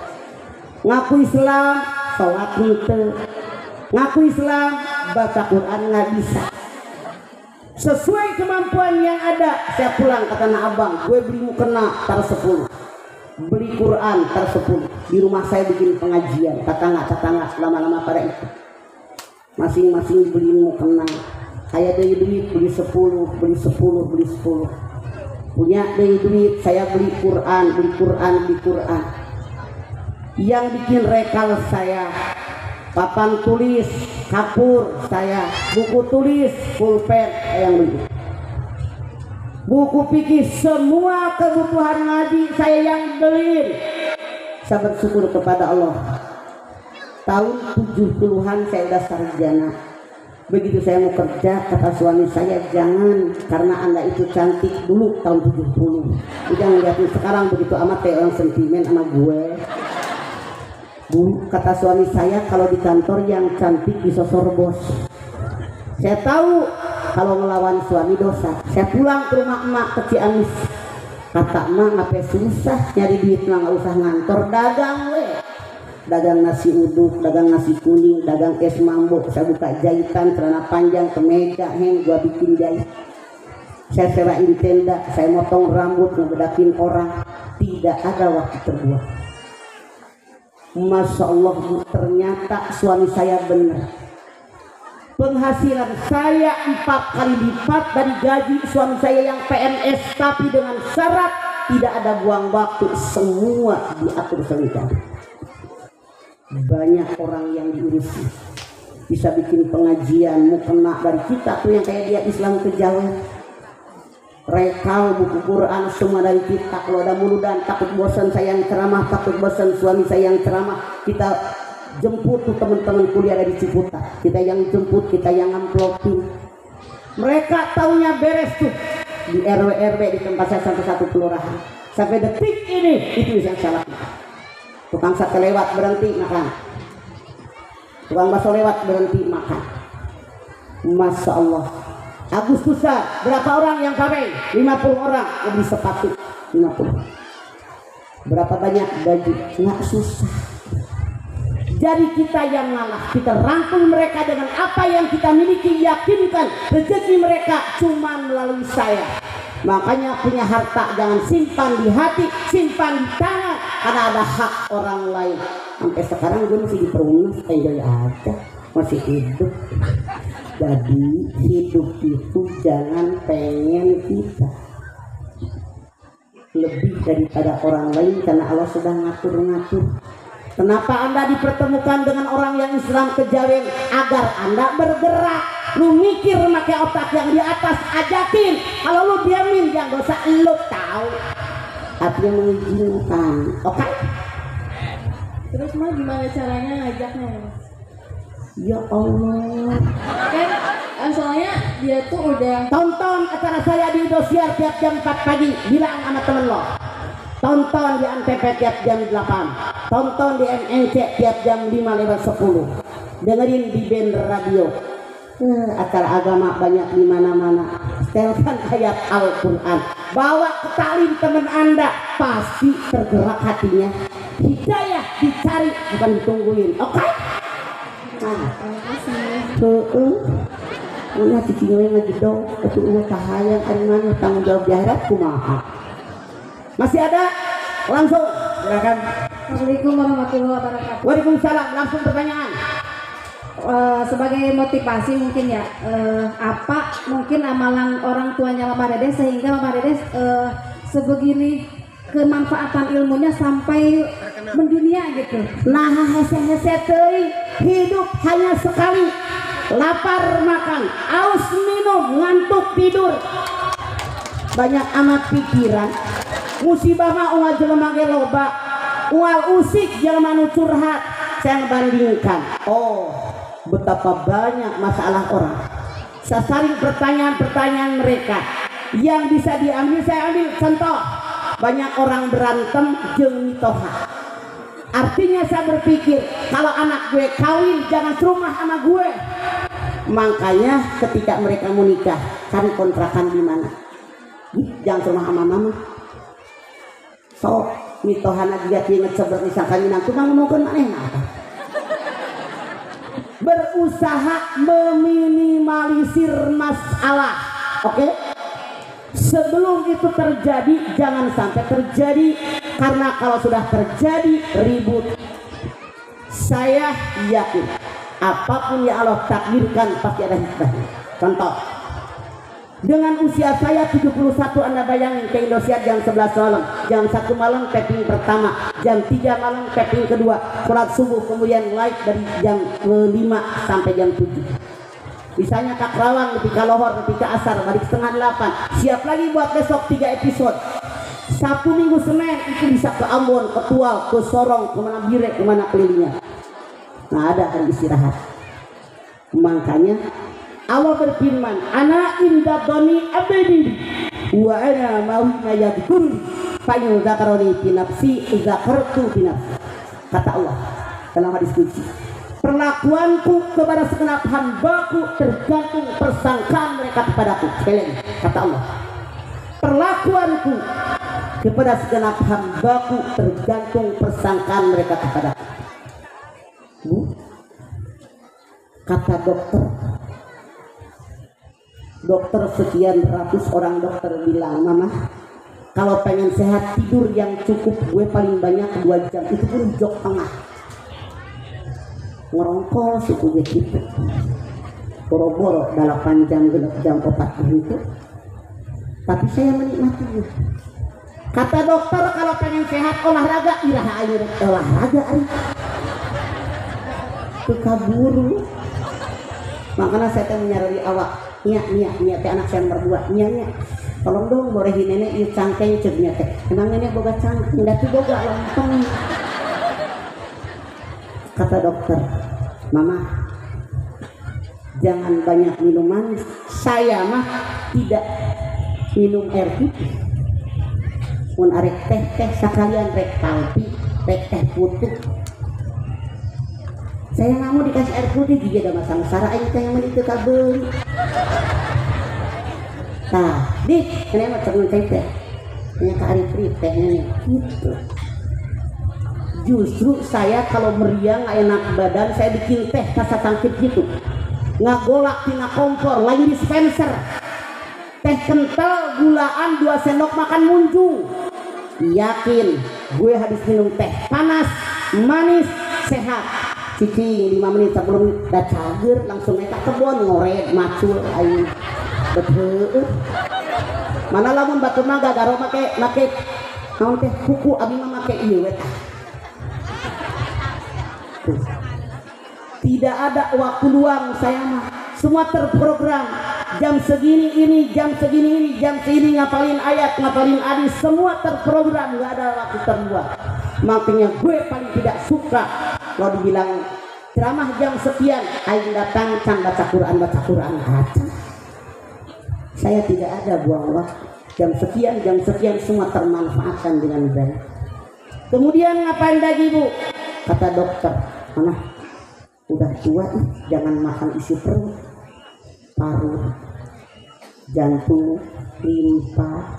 Ngaku Islam, sholat ente. Ngaku Islam, baca Quran nggak bisa. Sesuai kemampuan yang ada, saya pulang ke Tanah Abang, gue beli mukena tar 10, beli Quran tar 10. Di rumah saya bikin pengajian, tetangga lama-lama pada itu. Masing-masing beli mukena. Saya dari duit beli 10. Punya dari duit, saya beli Quran. Yang bikin rekal saya, papan tulis, kapur saya, buku tulis, pulpen yang beli. Buku fikih, semua kebutuhan ngaji saya yang beli. Saya bersyukur kepada Allah. Tahun 70-an saya udah sarjana. Begitu saya mau kerja, kata suami saya, jangan, karena Anda itu cantik dulu tahun 70. Jangan lihatin sekarang begitu amat kayak orang sentimen sama gue. Bu, kata suami saya, kalau di kantor yang cantik disosor bos. Saya tahu kalau melawan suami dosa. Saya pulang ke rumah emak ke Ciamis. Kata emak, ngapain susah nyari duit, nggak usah ngantor, dagang we. Dagang nasi uduk, dagang nasi kuning, dagang es mambo. Saya buka jahitan, celana panjang, kemeja, gua bikin jahit. Saya sewain tenda, saya motong rambut, ngebedakin orang. Tidak ada waktu terbuang. Masya Allah, ternyata suami saya benar. Penghasilan saya 4 kali lipat dari gaji suami saya yang PNS, tapi dengan syarat tidak ada buang waktu, semua diatur sedemikian. Banyak orang yang diurusi, bisa bikin pengajian mukena dari kita tuh yang kayak dia Islam kejawen, rekal buku Quran semua dari kita. Kalau ada muludan takut bosan saya yang ceramah, takut bosan suami saya yang ceramah, kita jemput tuh teman-teman kuliah dari Ciputat, kita yang jemput, kita yang amplopin. Mereka taunya beres tuh di RW di tempat saya sampai satu kelurahan. Sampai detik ini itu yang salah. Tukang sate lewat berhenti makan, tukang bakso lewat berhenti makan. Masya Allah. Agustusan berapa orang yang pakai? 50 orang yang beli sepatu 50. Berapa banyak baju? Nggak susah. Jadi kita yang ngalah, kita rangkul mereka dengan apa yang kita miliki, yakinkan rezeki mereka cuma melalui saya. Makanya punya harta jangan simpan di hati, simpan di tangan, karena ada hak orang lain. Sampai sekarang gue masih diperumnas, enjoy aja, masih hidup. Jadi hidup itu jangan pengen kita lebih daripada orang lain, karena Allah sudah ngatur-ngatur. Kenapa Anda dipertemukan dengan orang yang Islam kejawen? Agar Anda bergerak. Lu mikir pakai otak yang di atas, ajakin. Kalau lu diamin yang dosa lu tahu. Artinya mengizinkan. Oke? Terus mau gimana caranya ngajaknya? Ya Allah. Kan soalnya dia tuh udah Tonton acara saya di Indosiar tiap jam 4 pagi. Bilang sama temen lo. Tonton di Antv tiap jam 8. Tonton di MNC tiap jam 5:10. Dengerin di band radio. Acara agama banyak di mana-mana. Setelkan ayat Al-Quran. Bawa ke talim teman Anda, pasti tergerak hatinya. Hidayah dicari, bukan ditungguin. Oke? Nah, mana cicinya yang ngedong, itu cahaya mana tanggung jawab di akhirat kumaha. Masih ada? Langsung silakan. Assalamualaikum warahmatullahi wabarakatuh. Waalaikumsalam. Langsung pertanyaan. Sebagai motivasi mungkin ya, apa mungkin amalan orang tuanya Mama Dede sehingga Mama Dede sebegini kemanfaatan ilmunya sampai mendunia gitu. Nah, hese-hese teuing, hidup hanya sekali. Lapar makan, aus minum, ngantuk tidur. Banyak amat pikiran. Musibah mah ulah jelema ge loba. Ual usik jelema nu curhat. Saya bandingkan. Oh, betapa banyak masalah orang. Sasaring pertanyaan-pertanyaan mereka yang bisa diambil, saya ambil contoh. Banyak orang berantem jeung mitoha. Artinya saya berpikir kalau anak gue kawin jangan serumah sama gue. Makanya ketika mereka mau nikah cari kontrakan di mana? Jangan serumah sama mama. So mitohana juga inget seperti sangkaninan tuh mau ke mana? Berusaha meminimalisir masalah. Oke? Sebelum itu terjadi jangan sampai terjadi, karena kalau sudah terjadi ribut. Saya yakin apapun yang Allah takdirkan pasti ada hikmahnya. Contoh, dengan usia saya 71, Anda bayangin ke Indosiar jam 11 malam, jam 1 malam tapping pertama, jam 3 malam tapping kedua, sholat subuh, kemudian live dari jam 5 sampai jam 7. Misalnya Kak Rawang ketika lohor, ketika asar, balik setengah 8, siap lagi buat besok 3 episode. Sabtu Minggu Senin itu bisa ke Ambon, ke Tual, ke Sorong, kemana Bire, kemana kelilingnya. Nah, ada hari istirahat. Makanya Allah berfirman, ana inda dhani abdi wa ana mau'ina yadhkuruni fa in dzakarani fi nafsi dzakartu fi nafsi. Kata Allah dalam hadis qudsi, perlakuanku kepada segenap hambaku tergantung persangkaan mereka kepadaku. Kata Allah, perlakuanku kepada segenap hambaku tergantung persangkaan mereka kepadaku. Bu, kata dokter sekian ratus orang dokter bilang, mama kalau pengen sehat tidur yang cukup gue paling banyak 2 jam, itu pun jok tengah ngerongkol suku gitu, boro-boro 8 jam 4 itu. Tapi saya menikmatinya Kata dokter kalau pengen sehat olahraga, iraha air olahraga ari. Kekaburu. Makanya saya teh menyarari awak. Nya teh anak saya nomor 2. Nya. Tolong dong borehin nenek ieu cangkeng ceuk nya teh. Emang nenek boga cangkeng, da teu boga lontong. Kata dokter, "Mama, jangan banyak minuman. Saya mah tidak minum air putih. Mun arek teh sekalian rek talpi, rek teh putih. Saya nggak mau dikasih air putih juga ada masalah. Sarah aing teh yang itu kabel. Nah, di nenek mah terus teh. Nya ka ari pri teh gitu. Justru saya kalau meriang nggak enak badan, saya bikin teh kasa tangkip gitu. Ngagolak tina kompor, lain dispenser. Teh kental gulaan 2 sendok makan munju. Yakin gue habis minum teh panas, manis, sehat. Cici 5 menit sebelum dah cager langsung naik ke kebun ngoret macul aing. Betul. Mana lamun batu naga garo make naon teh kuku abi mah make ieu we tah. Tidak ada waktu luang saya mah. Semua terprogram. Jam segini ini, jam segini ini, jam segini ngapalin ayat, ngapalin hadis, semua terprogram, nggak ada waktu terluang. Makanya gue paling tidak suka kalau dibilang ceramah jam sekian, aing datang can baca Quran aja. Saya tidak ada buang waktu. Jam sekian semua termanfaatkan dengan baik. Kemudian ngapain lagi Bu? Kata dokter, "Mana? Udah tua nih, jangan makan isi perut, paru, jantung, limpa,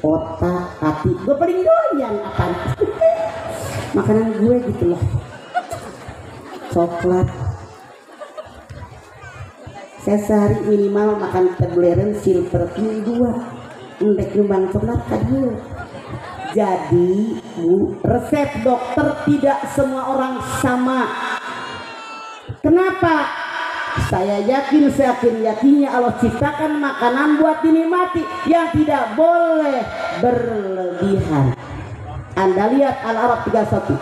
otak, hati." Gue paling doyan apaan? Makanan gue gitu loh. Coklat. Saya sehari minimal makan Toblerone silver 2. Endek nyumbang coklat kadeu. Jadi Bu, resep dokter tidak semua orang sama. Kenapa? Saya yakinnya Allah ciptakan makanan buat dinikmati yang tidak boleh berlebihan. Anda lihat Al-Araf 31.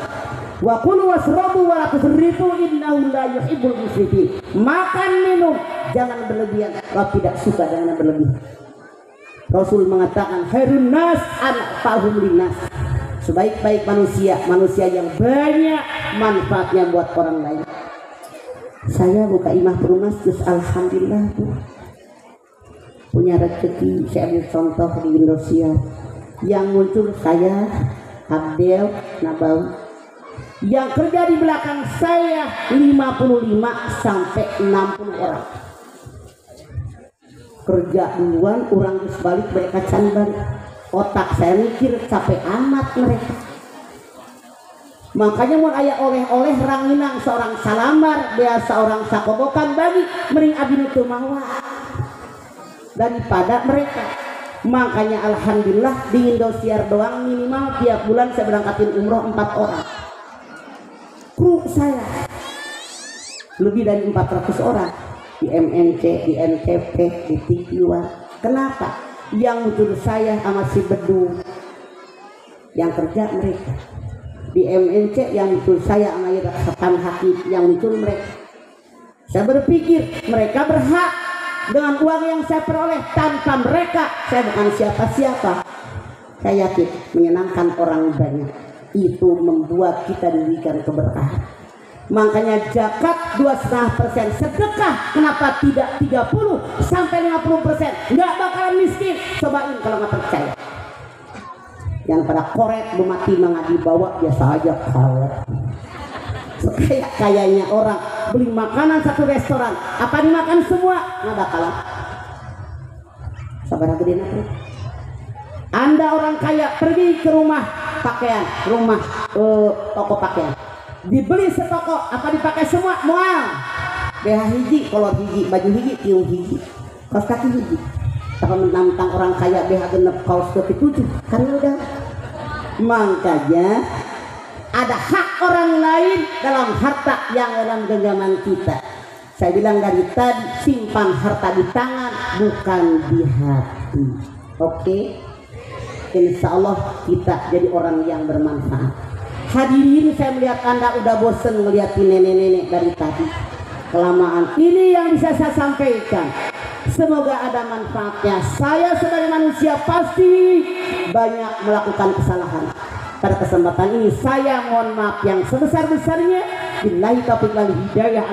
Wa kulu wasrabu wa la tusrifu innahu la yuhibbul musrifin. Makan minum jangan berlebihan. Allah tidak suka dengan berlebihan. Rasul mengatakan khairun nas anfa'uhum linnas. Sebaik-baik manusia yang banyak manfaatnya buat orang lain. Saya buka imah perumas terus alhamdulillah Bu. Punya rezeki. Saya ambil contoh di Indonesia. Yang muncul saya Abdel Nabawi. Yang kerja di belakang saya 55 sampai 60 orang. Kerja duluan, orang terus balik mereka can balik. Otak saya mikir capek amat mereka. Makanya mau aya oleh-oleh ranginang seorang salamar, biasa orang sakobokan bagi mering abdi nu teu mawa daripada mereka. Makanya alhamdulillah di Indosiar doang minimal tiap bulan saya berangkatin umroh 4 orang. Kru saya lebih dari 400 orang di MNC, di NTP, di TV1. Kenapa? Yang muncul saya sama si Bedu, yang kerja mereka. Di MNC yang muncul saya sama Irfan Hakim, yang muncul mereka. Saya berpikir mereka berhak dengan uang yang saya peroleh. Tanpa mereka saya bukan siapa-siapa. Saya yakin menyenangkan orang banyak itu membuat kita diberikan keberkahan. Makanya zakat 2,5%, sedekah kenapa tidak 30 sampai 50%? Nggak bakalan miskin. Cobain kalau nggak percaya. Yang pada korek mati mangga dibawa biasa aja kalah. Kayaknya orang beli makanan satu restoran, apa dimakan semua nggak bakalan. Sabar gede nanti. Anda orang kaya pergi ke rumah pakaian, toko pakaian, dibeli setoko, apa dipakai semua mual. BH hiji, kolor hiji, baju hiji, tiung hiji, kaos kaki hiji. Kalau menantang orang kaya BH genep kaos kaki 7 karena udah. Makanya ada hak orang lain dalam harta yang dalam genggaman kita. Saya bilang dari tadi, simpan harta di tangan bukan di hati. Oke? insya Allah kita jadi orang yang bermanfaat. Hadirin, saya melihat Anda udah bosen melihat nenek-nenek dari tadi. Kelamaan. Ini yang bisa saya sampaikan. Semoga ada manfaatnya. Saya sebagai manusia pasti banyak melakukan kesalahan. Pada kesempatan ini saya mohon maaf yang sebesar-besarnya. Billahi taufiq wal hidayah.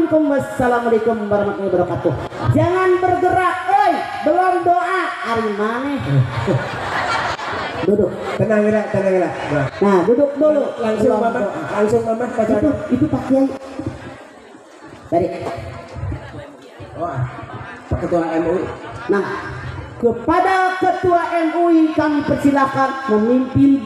Wassalamualaikum warahmatullahi wabarakatuh. Jangan bergerak, oi, belum doa. Ari maneh. Duduk. Tenang ya, tenang ya. Nah, duduk dulu. Langsung mama baca. Itu Pak Kiai. Dari. Wah, Pak Ketua MUI. Nah, kepada Ketua MUI kami persilakan memimpin